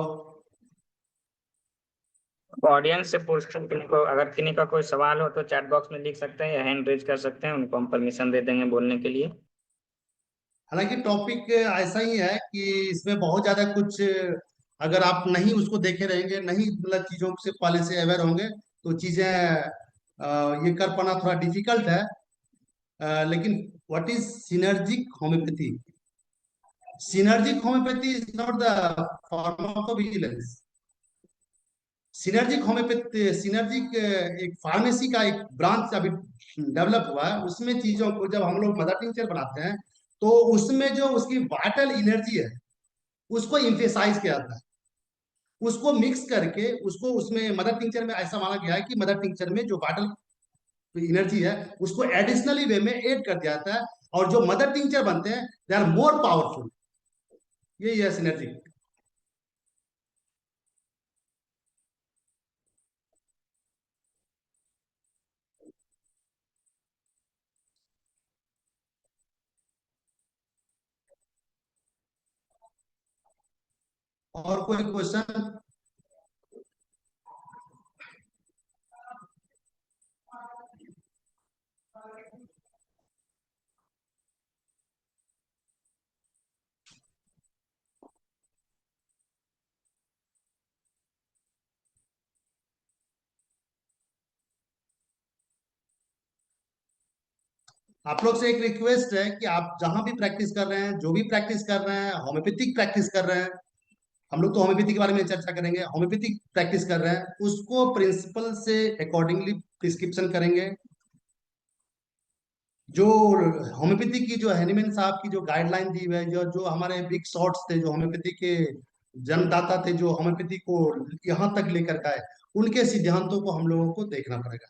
ऑडियंस से पूछ किन्हीं को, अगर किन्हीं का कोई सवाल हो तो चैट बॉक्स में लिख सकते हैं या हैंड रेज कर सकते हैं, उनको हम परमिशन दे देंगे बोलने के लिए। हालांकि टॉपिक ऐसा ही है कि इसमें बहुत ज्यादा कुछ, अगर आप नहीं उसको देखे रहेंगे, नहीं मतलब चीजों से पहले से अवेयर होंगे, तो चीजें ये कर पाना थोड़ा डिफिकल्ट है। लेकिन what is synergic homeopathy? Synergic homeopathy is not the pharmacovigilance. Synergic homeopathy, synergic एक फार्मेसी का एक ब्रांच अभी डेवलप हुआ है। उसमें चीजों को जब हम लोग मदर टिंचर बनाते हैं, तो उसमें जो उसकी वाइटल एनर्जी है, उसको इम्फेसाइज किया जाता है, उसको मिक्स करके उसको उसमें मदर टिंचर में ऐसा माना गया है कि मदर टिंचर में जो वाइटल एनर्जी है, उसको एडिशनली वे में ऐड कर दिया जाता है, और जो मदर टिंचर बनते हैं दे आर मोर पावरफुल। यही है सिनर्जी। और कोई क्वेश्चन? आप लोग से एक रिक्वेस्ट है कि आप जहां भी प्रैक्टिस कर रहे हैं, जो भी प्रैक्टिस कर रहे हैं, होम्योपैथिक प्रैक्टिस कर रहे हैं, हम लोग तो होम्योपैथी के बारे में चर्चा करेंगे, होम्योपैथिक प्रैक्टिस कर रहे हैं, उसको प्रिंसिपल से अकॉर्डिंगली प्रिस्क्रिप्शन करेंगे। जो होम्योपैथी की जो हैनीमैन साहब की जो गाइडलाइन दी हुई है, जो जो हमारे बिग शॉट्स थे, जो होम्योपैथी के जन्मदाता थे, जो होम्योपैथी को यहाँ तक लेकर गए, उनके सिद्धांतों को हम लोगों को देखना पड़ेगा।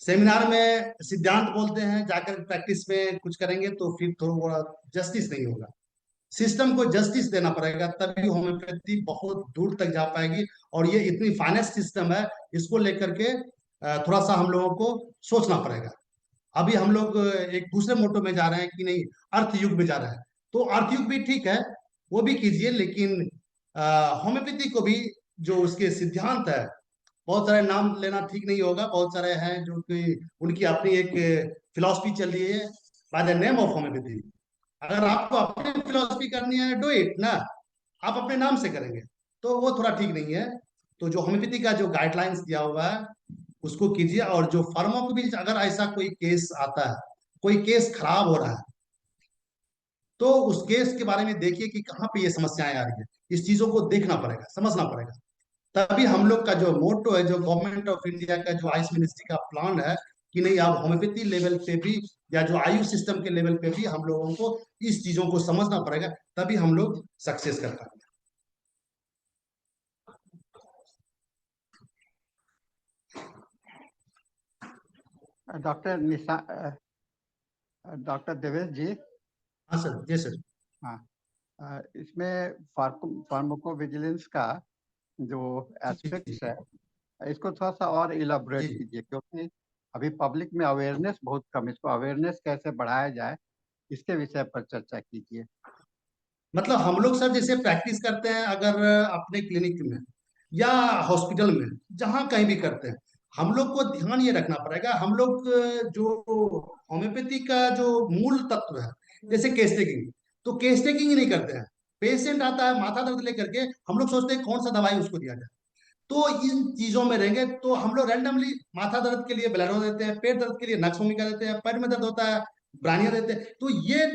सेमिनार में सिद्धांत बोलते हैं, जाकर प्रैक्टिस में कुछ करेंगे तो फिर थोड़ा जस्टिस नहीं होगा। सिस्टम को जस्टिस देना पड़ेगा, तभी होम्योपैथी बहुत दूर तक जा पाएगी। और ये इतनी फाइनेस्ट सिस्टम है, इसको लेकर के थोड़ा सा हम लोगों को सोचना पड़ेगा। अभी हम लोग एक दूसरे मोटो में जा रहे हैं कि नहीं, अर्थ युग में जा रहे हैं, तो अर्थ युग भी ठीक है, वो भी कीजिए, लेकिन होम्योपैथी को भी जो उसके सिद्धांत है, बहुत सारे नाम लेना ठीक नहीं होगा, बहुत सारे हैं जो कि उनकी अपनी एक फिलॉसफी चल रही है by the name of homeopathy. अगर आपको अपनी फिलॉसफी करनी है, डू इट ना, आप अपने नाम से करेंगे तो वो थोड़ा ठीक नहीं है। तो जो होम्योपैथी का जो गाइडलाइंस दिया हुआ है, उसको कीजिए। और जो फार्माकोविजिलेंस, अगर ऐसा कोई केस आता है, कोई केस खराब हो रहा है, तो उस केस के बारे में देखिए कि कहाँ पे ये समस्याएं आ रही है। इस चीजों को देखना पड़ेगा, समझना पड़ेगा, तभी हम लोग का जो मोटो है, जो गवर्नमेंट ऑफ इंडिया का जो आयुष मिनिस्ट्री का प्लान है कि नहीं, आप होम्योपैथी लेवल पे भी या जो आयुष सिस्टम के लेवल पे भी हम लोगों को इस चीजों को समझना पड़ेगा, तभी हम लोग सक्सेस कर पाएंगे। डॉक्टर निशा डॉक्टर देवेश जी। हाँ सर, जी सर। हाँ, इसमें फार्माकोविजिलेंस का जो एस्पेक्ट्स है, इसको थोड़ा सा और इलाबोरेट जी। कीजिए, क्योंकि अभी पब्लिक में अवेयरनेस बहुत कम, इसको अवेयरनेस कैसे बढ़ाया जाए, इसके विषय पर चर्चा कीजिए। मतलब हम लोग सर जैसे प्रैक्टिस करते हैं, अगर अपने क्लिनिक में या हॉस्पिटल में, जहां कहीं भी करते हैं, हम लोग को ध्यान ये रखना पड़ेगा, हम लोग जो होम्योपैथी का जो मूल तत्व है, जैसे केस टेकिंग, तो केस टेकिंग ही नहीं करते हैं। पेशेंट आता है माथा दर्द लेकर के, हम लोग सोचते हैं कौन सा दवाई उसको दिया जाए। तो इन चीजों में रहेंगे तो हम लोग रैंडमली माथा दर्द के लिए ब्लेरो देते हैं, पेट दर्द के लिए नक्स भूमिका देते हैं, पेट में दर्द होता है ब्रानिया देते हैं। तो ये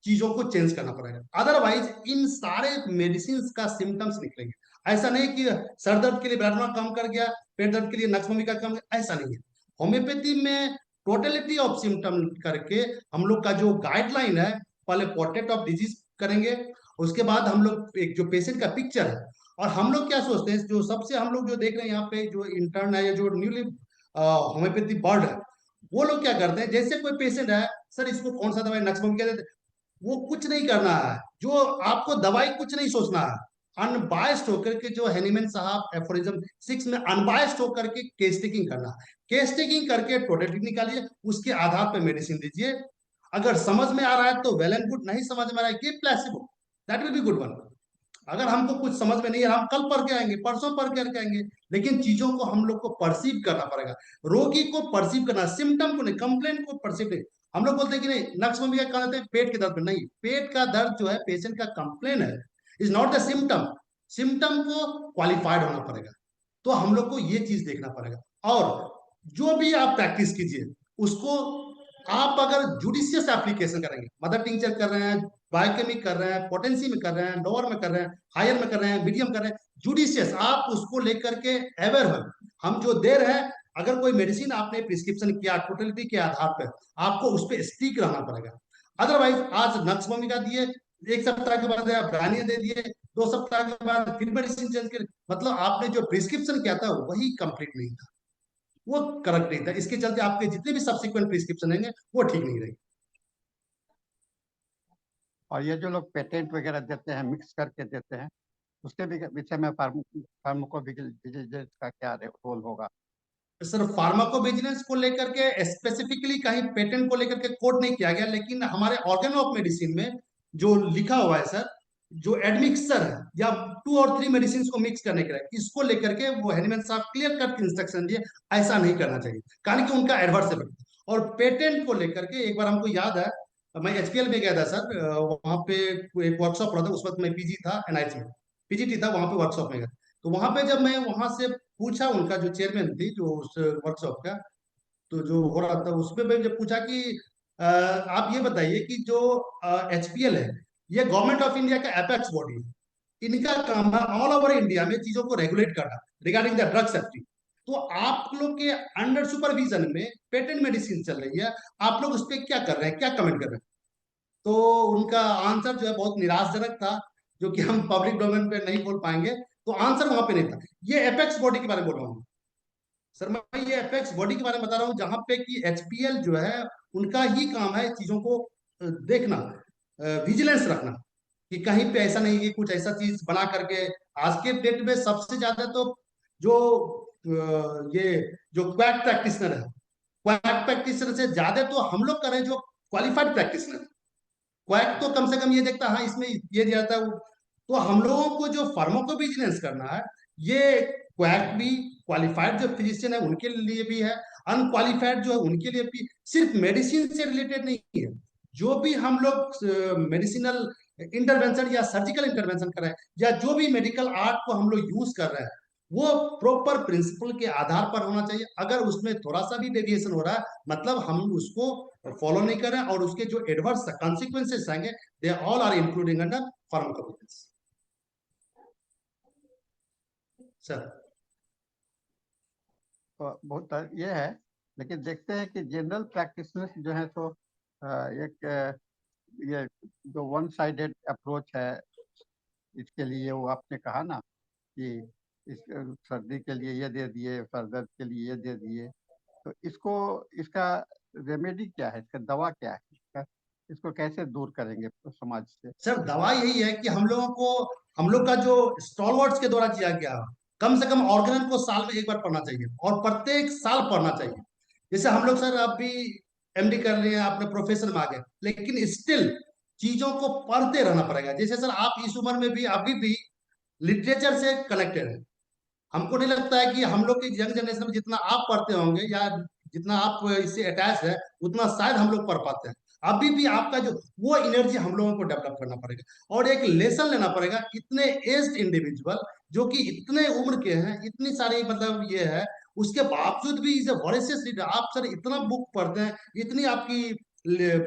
चीजों को चेंज करना पड़ेगा, अदरवाइज इन सारे मेडिसिन का सिम्टम्स निकलेंगे। ऐसा नहीं कि सर दर्द के लिए ब्लेरो कम कर गया, पेट दर्द के लिए नक्स भूमिका कम, ऐसा नहीं है। होम्योपैथी में टोटलिटी ऑफ सिम्टम करके हम लोग का जो गाइडलाइन है, पहले पोर्ट्रेट ऑफ डिजीज करेंगे, उसके बाद हम लोग एक जो पेशेंट का पिक्चर है और हम लोग क्या सोचते हैं, जो सबसे हम लोग जो देख रहे हैं यहाँ पे जो इंटर्न है या जो न्यूली होम्योपैथी बर्ड है, वो लोग क्या करते हैं, जैसे कोई पेशेंट है, सर इसको कौन सा दवाई नक्सबम क्या देते, वो कुछ नहीं करना है, जो आपको दवाई कुछ नहीं सोचना है, अनबायस्ड होकर के जो हैनीमैन साहब एफोरिज्म 6 में अनबायस्ड होकर के केस टेकिंग करना है, केस टेकिंग करके टोटलिटी निकालिए, उसके आधार पर मेडिसिन दीजिए, अगर समझ में आ रहा है तो वेल एंड गुड, नहीं समझ में आ रहा है give placebo, that will be good one. अगर हमको कुछ समझ में नहीं है, हम कल पढ़ के आएंगे, परसों पढ़ के आएंगे, लेकिन चीजों को हम लोग को परसीव करना पड़ेगा, रोगी को परसीव करना, सिम्टम को नहीं, कंप्लेंट को परसीव नहीं। हम लोग बोलते हैं कि नहीं नक्सबम क्या कहते हैं, पेट के दर्द में, नहीं, पेट का दर्द जो है पेशेंट का कंप्लेन है, is not the symptom, symptom को क्वालिफाइड होना पड़ेगा, तो हम लोग को ये चीज देखना पड़ेगा। और जो भी आप प्रैक्टिस कीजिए उसको आप अगर जुडिशियस एप्लीकेशन करेंगे, मदर टिंचर कर रहे हैं, बायोकेमिक कर रहे हैं, पोटेंसी में कर रहे हैं, लोअर में कर रहे हैं, हायर में कर रहे हैं, मीडियम कर रहे हैं, जुडिशियस आप उसको लेकर के अवेयर हो, हम जो दे रहे हैं, अगर कोई मेडिसिन आपने प्रिस्क्रिप्शन किया टोटलिटी के आधार पर, आपको उस पर स्टिक रहना पड़ेगा। अदरवाइज आज नक्सबोमिका दिए, एक सप्ताह के बाद ब्रानिया दे दिए, 2 सप्ताह के बाद फिर मेडिसिन चेंज कर, मतलब आपने जो प्रिस्क्रिप्शन किया था वही कंप्लीट नहीं था, वो करेक्ट नहीं था, इसके चलते आपके जितने भी सब्सिक्वेंट प्रिस्क्रिप्शन होंगे वो ठीक नहीं रहेंगे। और ये जो लोग पेटेंट वगैरह देते हैं, मिक्स करके देते हैं, उसके भी विषय में फार्माकोविजिलेंस का क्या रोल होगा? सर फार्माकोविजिलेंस को लेकर के स्पेसिफिकली कहीं पेटेंट को लेकर के कोड नहीं किया गया, लेकिन हमारे ऑर्गन ऑफ मेडिसिन में जो लिखा हुआ है सर, जो एडमिक्सर है या 2 और 3 मेडिसिन को मिक्स करने के लिए, इसको लेकर के वो हैनीमैन साहब क्लियर कट इंस्ट्रक्शन दिए, ऐसा नहीं करना चाहिए, कारण कि उनका एडवर्स इफेक्ट। और पेटेंट को लेकर के एक बार हमको याद है, मैं एचपीएल में गया था सर, वहां पे एक वर्कशॉप रहा था, उस वक्त मैं पीजी था एनआईटी में, पीजीटी था, वहां पे वर्कशॉप में गया, तो वहां पे जब मैं वहां से पूछा, उनका जो चेयरमैन थी जो उस वर्कशॉप का, तो जो हो रहा था उसमें मैं जब पूछा कि आप ये बताइए कि जो एचपीएल है, ये गवर्नमेंट ऑफ इंडिया का एपेक्स बॉडी है, इनका काम है ऑल ओवर इंडिया में चीजों को रेगुलेट करना रिगार्डिंग द ड्रग सेफ्टी, तो आप लोग के अंडर सुपरविजन में पेटेंट मेडिसिन चल रही है, आप लोग उस पर क्या कर रहे हैं, क्या कमेंट कर रहे हैं? तो उनका आंसर जो है बहुत निराशजनक था, जो कि हम पब्लिक डोमेन पे नहीं बोल पाएंगे, तो आंसर वहां पे नहीं था। ये एपेक्स बॉडी के बारे में बोल रहा हूँ सर, मैं ये एपेक्स बॉडी के बारे में बता रहा हूँ, जहां पे कि एचपीएल जो है उनका ही काम है चीजों को देखना, विजिलेंस रखना, कि कहीं पे ऐसा नहीं कि कुछ ऐसा चीज बना करके, आज के डेट में सबसे ज्यादा तो जो ये जो क्वैक प्रैक्टिशनर है, क्वैक प्रैक्टिशनर से ज्यादा तो हम लोग करें जो क्वालिफाइड प्रैक्टिशनर, क्वैक तो कम से कम ये देखता है हाँ इसमें ये दिया जाता है, तो हम लोगों को जो फार्माकोविजिलेंस करना है, ये क्वैक भी, क्वालिफाइड जो फिजिशियन है उनके लिए भी है, अनक्वालिफाइड जो है उनके लिए भी, सिर्फ मेडिसिन से रिलेटेड नहीं है, जो भी हम लोग मेडिसिनल इंटरवेंशन या सर्जिकल इंटरवेंशन कर रहे हैं, या जो भी मेडिकल आर्ट को हम लोग यूज कर रहे हैं, वो प्रॉपर प्रिंसिपल के आधार पर होना चाहिए, अगर उसमें थोड़ा सा भी डेविएशन हो रहा है, मतलब हम उसको फॉलो नहीं कर रहे हैं, और उसके जो एडवर्स कॉन्सिक्वेंसेस आएंगे, they all are including under pharmacovigilance. Sir तो बहुत ये है, लेकिन देखते हैं कि जनरल प्रैक्टिशनर्स जो है तो ये जो वन साइडेड अप्रोच है, इसके लिए वो आपने कहा ना कि इस सर्दी के लिए ये दे दिए, सर दर्द के लिए ये दे दिए, तो इसका रेमेडी क्या है, इसका दवा क्या है, इसको कैसे दूर करेंगे समाज से? सर दवा यही है कि हम लोग का जो स्टॉलवर्ड्स के द्वारा किया गया, कम से कम ऑर्गेनल को साल में एक बार पढ़ना चाहिए, और प्रत्येक साल पढ़ना चाहिए। जैसे हम लोग सर अब भी एमडी कर रहे हैं, अपने प्रोफेशन में आ गए, लेकिन स्टिल चीजों को पढ़ते रहना पड़ेगा। जैसे सर आप इस उम्र में भी अभी भी लिटरेचर से कनेक्टेड है, हमको नहीं लगता है कि हम लोग की यंग जनरेशन में जितना आप पढ़ते होंगे या जितना आप इससे अटैच है, उतना शायद हम लोग पढ़ पाते हैं। अभी भी आपका जो वो एनर्जी हम लोगों को डेवलप करना पड़ेगा, और एक लेसन लेना पड़ेगा। इतने एज्ड इंडिविजुअल जो कि इतने उम्र के हैं, इतनी सारी मतलब ये है, उसके बावजूद भी इज ए वॉरेशियस रीडर। आप सर इतना बुक पढ़ते हैं, इतनी आपकी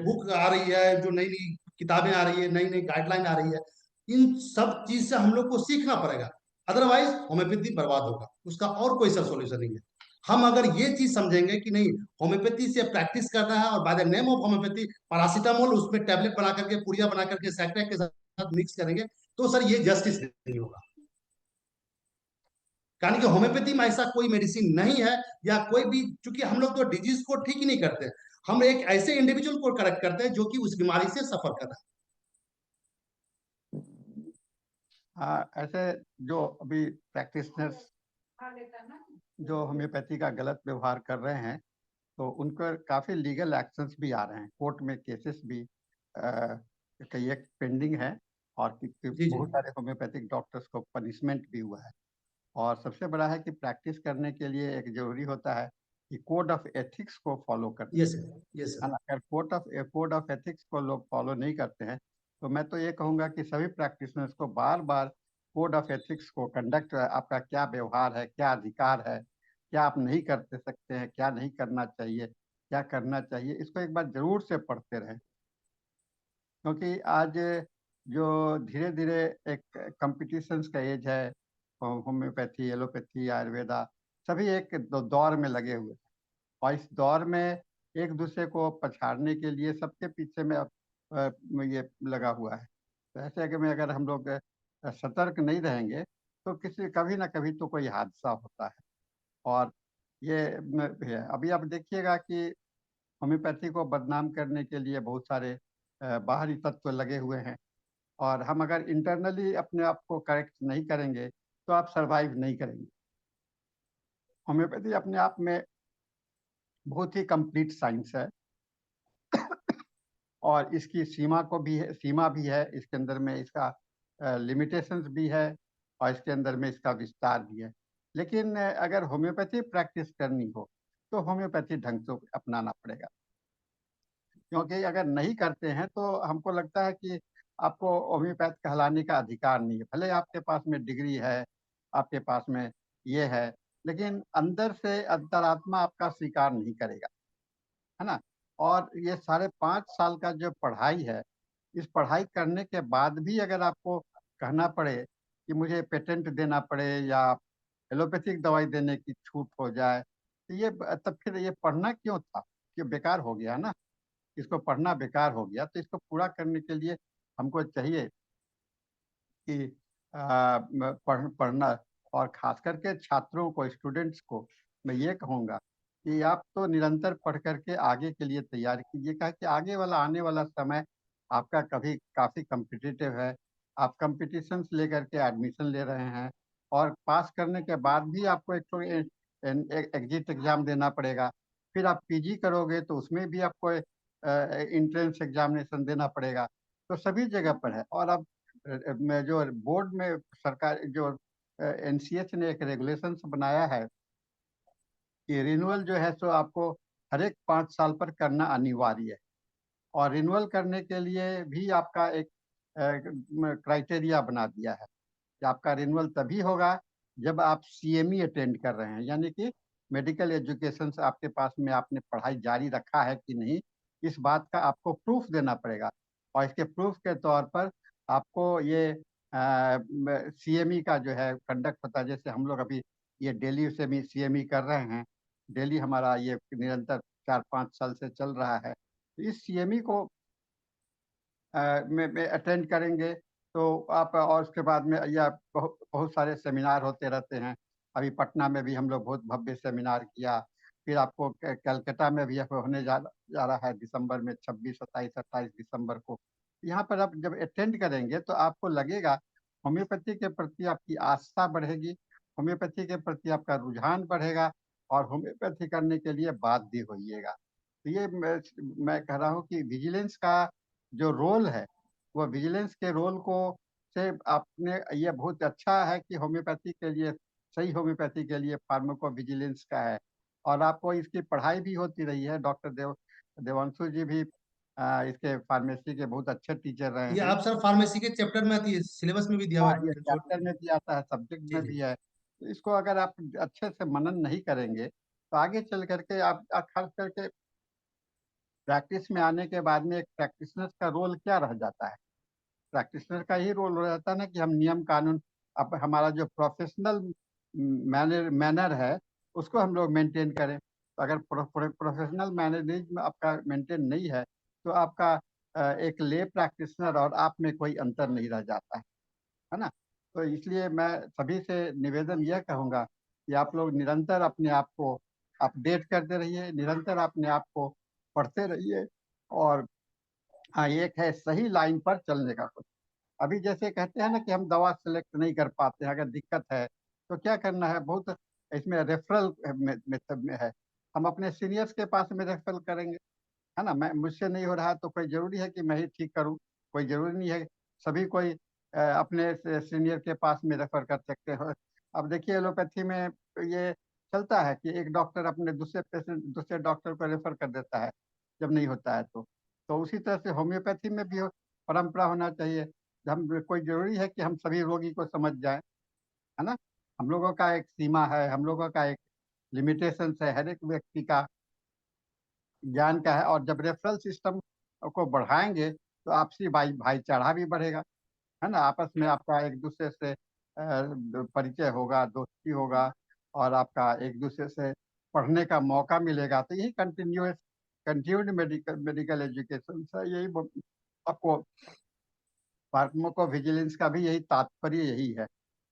बुक आ रही है, जो नई नई किताबें आ रही है, नई नई गाइडलाइन आ रही है, इन सब चीज से हम लोग को सीखना पड़ेगा, अदरवाइज होम्योपैथी बर्बाद होगा, उसका और कोई सा सोल्यूशन नहीं है। हम अगर ये चीज समझेंगे कि नहीं होम्योपैथी से प्रैक्टिस करना है, और by the name of homeopathy paracetamol उसमें टैबलेट बना करके, पुड़िया बना करके सैक्रेट के साथ मिक्स करेंगे, तो सर ये जस्टिस नहीं होगा। कारण कि होम्योपैथी में ऐसा कोई मेडिसिन नहीं है, या कोई भी, चूंकि हम लोग तो डिजीज को ठीक ही नहीं करते, हम एक ऐसे इंडिविजुअल को करेक्ट करते हैं जो कि उस बीमारी से सफर कर रहा है। ऐसे जो अभी प्रैक्टिशनर्स जो होम्योपैथी का गलत व्यवहार कर रहे हैं, तो उन पर काफ़ी लीगल एक्शंस भी आ रहे हैं, कोर्ट में केसेस भी कई एक पेंडिंग है, और जी। बहुत सारे होम्योपैथिक डॉक्टर्स को पनिशमेंट भी हुआ है। और सबसे बड़ा है कि प्रैक्टिस करने के लिए एक जरूरी होता है कि कोड ऑफ एथिक्स को फॉलो करना। Yes sir, yes sir. अगर कोड ऑफ एथिक्स को लोग फॉलो नहीं करते हैं, तो मैं तो ये कहूँगा कि सभी प्रैक्टिशनर्स को बार बार कोड ऑफ एथिक्स को, कंडक्ट, आपका क्या व्यवहार है, क्या अधिकार है, क्या आप नहीं करते सकते हैं, क्या नहीं करना चाहिए, क्या करना चाहिए, इसको एक बार जरूर से पढ़ते रहें। क्योंकि आज जो धीरे धीरे एक कंपटीशंस का एज है, होम्योपैथी, एलोपैथी, आयुर्वेदा, सभी एक दौर में लगे हुए हैं, और इस दौर में एक दूसरे को पछाड़ने के लिए सबके पीछे में ये लगा हुआ है। तो ऐसे अगर हम लोग सतर्क नहीं रहेंगे, तो कभी ना कभी तो कोई हादसा होता है। और ये अभी आप देखिएगा कि होम्योपैथी को बदनाम करने के लिए बहुत सारे बाहरी तत्व लगे हुए हैं, और हम अगर इंटरनली अपने आप को करेक्ट नहीं करेंगे, तो आप सरवाइव नहीं करेंगे। होम्योपैथी अपने आप में बहुत ही कंप्लीट साइंस है, और इसकी सीमा भी है, इसके अंदर में इसका लिमिटेशंस भी है, और इसके अंदर में इसका विस्तार भी है। लेकिन अगर होम्योपैथी प्रैक्टिस करनी हो, तो होम्योपैथी ढंग से अपनाना पड़ेगा। क्योंकि अगर नहीं करते हैं, तो हमको लगता है कि आपको होम्योपैथ कहलाने का अधिकार नहीं है। भले आपके पास में डिग्री है, आपके पास में ये है, लेकिन अंदर से अंतरात्मा आपका स्वीकार नहीं करेगा, है ना। और ये 5.5 साल का जो पढ़ाई है, इस पढ़ाई करने के बाद भी अगर आपको कहना पड़े कि मुझे पेटेंट देना पड़े, या एलोपैथिक दवाई देने की छूट हो जाए, तो ये तब फिर ये पढ़ना क्यों था? ये बेकार हो गया ना। इसको पढ़ना बेकार हो गया, तो इसको पूरा करने के लिए हमको चाहिए कि पढ़ना, और खास करके छात्रों को, स्टूडेंट्स को मैं ये कहूँगा कि आप तो निरंतर पढ़ करके आगे के लिए तैयार कीजिएगा, कि आने वाला समय आपका कभी काफ़ी कम्पिटिटिव है। आप कंपटीशंस लेकर के एडमिशन ले रहे हैं, और पास करने के बाद भी आपको एक तो एग्जिट एग्जाम देना पड़ेगा। फिर आप पीजी करोगे, तो उसमें भी आपको इंट्रेंस एग्जामिनेशन देना पड़ेगा। तो सभी जगह पर है। और अब में जो बोर्ड में सरकार जो एनसीएच ने एक रेगुलेशंस बनाया है कि रिन्यूअल जो है, सो आपको हर एक 5 साल पर करना अनिवार्य है। और रिन्यूअल करने के लिए भी आपका एक क्राइटेरिया बना दिया है कि आपका रिन्यूअल तभी होगा जब आप सीएमई अटेंड कर रहे हैं, यानी कि मेडिकल एजुकेशन आपके पास में, आपने पढ़ाई जारी रखा है कि नहीं, इस बात का आपको प्रूफ देना पड़ेगा। और इसके प्रूफ के तौर पर आपको ये सीएमई का जो है कंडक्ट होता है। जैसे हम लोग अभी ये दिल्ली से भी सीएमई कर रहे हैं, दिल्ली हमारा ये निरंतर 4-5 साल से चल रहा है। इस सीएमई को में अटेंड करेंगे, तो आप, और उसके बाद में या बहुत सारे सेमिनार होते रहते हैं। अभी पटना में भी हम लोग बहुत भव्य सेमिनार किया। फिर आपको कलकत्ता में भी होने जा रहा है दिसंबर में, 26, 27, 28 दिसंबर को। यहाँ पर आप जब अटेंड करेंगे, तो आपको लगेगा, होम्योपैथी के प्रति आपकी आस्था बढ़ेगी, होम्योपैथी के प्रति आपका रुझान बढ़ेगा, और होम्योपैथी करने के लिए बाध्य होइएगा। तो ये मैं कह रहा हूँ कि विजिलेंस का जो रोल है, वो विजिलेंस के रोल को से आपने, ये बहुत अच्छा है कि होम्योपैथी के लिए, सही होम्योपैथी के लिए फार्माको विजिलेंस का है। और आपको इसकी पढ़ाई भी होती रही है। डॉक्टर देवांशु जी भी इसके फार्मेसी के बहुत अच्छे टीचर रहे ये हैं। आप सर फार्मेसी के चैप्टर में आती है, सिलेबस में भी दिया हुआ हाँ, ये है। चैप्टर में भी आता है, सब्जेक्ट जी में जी। भी है। तो इसको अगर आप अच्छे से मनन नहीं करेंगे, तो आगे चल करके आप खास करके प्रैक्टिस में आने के बाद में एक प्रैक्टिशनर का रोल क्या रह जाता है? प्रैक्टिशनर का ही रोल रहता है ना कि हम नियम कानून, अब हमारा जो प्रोफेशनल मैनर है, उसको हम लोग मेंटेन करें। तो अगर प्रोफेशनल मैनरिज्म आपका मेंटेन नहीं है, तो आपका एक ले प्रैक्टिशनर और आप में कोई अंतर नहीं रह जाता है ना। तो इसलिए मैं सभी से निवेदन यह कहूँगा कि आप लोग निरंतर अपने आप को अपडेट करते रहिए, निरंतर अपने आप को पढ़ते रहिए, और हाँ, एक है सही लाइन पर चलने का कुछ। अभी जैसे कहते हैं ना कि हम दवा सेलेक्ट नहीं कर पाते हैं, अगर दिक्कत है तो क्या करना है, बहुत इसमें रेफरल मेथड में है, हम अपने सीनियर्स के पास में रेफरल करेंगे, है ना। मैं मुझसे नहीं हो रहा तो कोई जरूरी है कि मैं ही ठीक करूं, कोई जरूरी नहीं है सभी कोई अपने सीनियर के पास में रेफर कर सकते हो। अब देखिए एलोपैथी में ये चलता है कि एक डॉक्टर अपने दूसरे पेशेंट दूसरे डॉक्टर को रेफर कर देता है जब नहीं होता है तो उसी तरह से होम्योपैथी में भी परंपरा होना चाहिए। हम कोई जरूरी है कि हम सभी रोगी को समझ जाए, है ना। हम लोगों का एक सीमा है, हम लोगों का एक लिमिटेशन है, हर एक व्यक्ति का ज्ञान का है, और जब रेफरल सिस्टम को बढ़ाएंगे तो आपसी भाईचारा भी बढ़ेगा, है ना। आपस में आपका एक दूसरे से परिचय होगा, दोस्ती होगा, और आपका एक दूसरे से पढ़ने का मौका मिलेगा। तो यही कंटिन्यूड मेडिकल एजुकेशन है, यही आपको फार्माकोविजिलेंस का भी यही तात्पर्य यही है,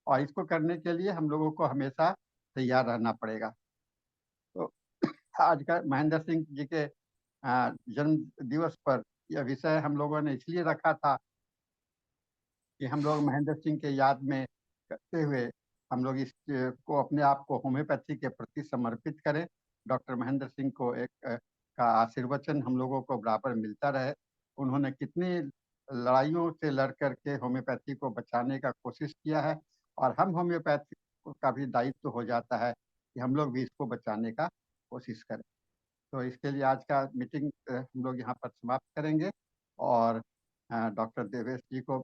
और इसको करने के लिए हम लोगों को हमेशा तैयार रहना पड़ेगा। तो आज का महेंद्र सिंह जी के जन्म दिवस पर यह विषय हम लोगों ने इसलिए रखा था कि हम लोग महेंद्र सिंह के याद में करते हुए हम लोग इस को अपने आप को होम्योपैथी के प्रति समर्पित करें। डॉक्टर महेंद्र सिंह को का आशीर्वचन हम लोगों को बराबर मिलता रहे। उन्होंने कितनी लड़ाइयों से लड़ करके होम्योपैथी को बचाने का कोशिश किया है, और हम होम्योपैथी का भी दायित्व हो जाता है कि हम लोग भी इसको बचाने का कोशिश करें। तो इसके लिए आज का मीटिंग हम लोग यहाँ पर समाप्त करेंगे, और डॉक्टर देवेश जी को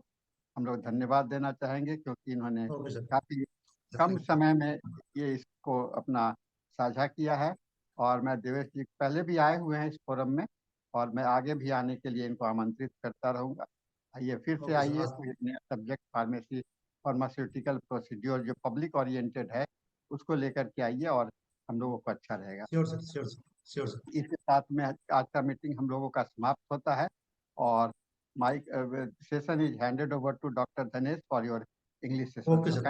हम लोग धन्यवाद देना चाहेंगे क्योंकि इन्होंने ओके सर। काफी कम समय में ये इसको अपना साझा किया है, और मैं देवेश जी पहले भी आए हुए हैं इस फोरम में, और मैं आगे भी आने के लिए इनको आमंत्रित करता रहूंगा। आइए फिर से ओके सर, आइए, आज- कोई नया सब्जेक्ट फार्मास्यूटिकल प्रोसीड्योर जो पब्लिक ओरिएंटेड है उसको लेकर के आइए, और हम लोगों को अच्छा रहेगा। Sure sir, sure sir, sure sir. इसके साथ में आज का मीटिंग हम लोगों का समाप्त होता है, और mike session is handed over to doctor Dhanesh for your English session. Okay sir.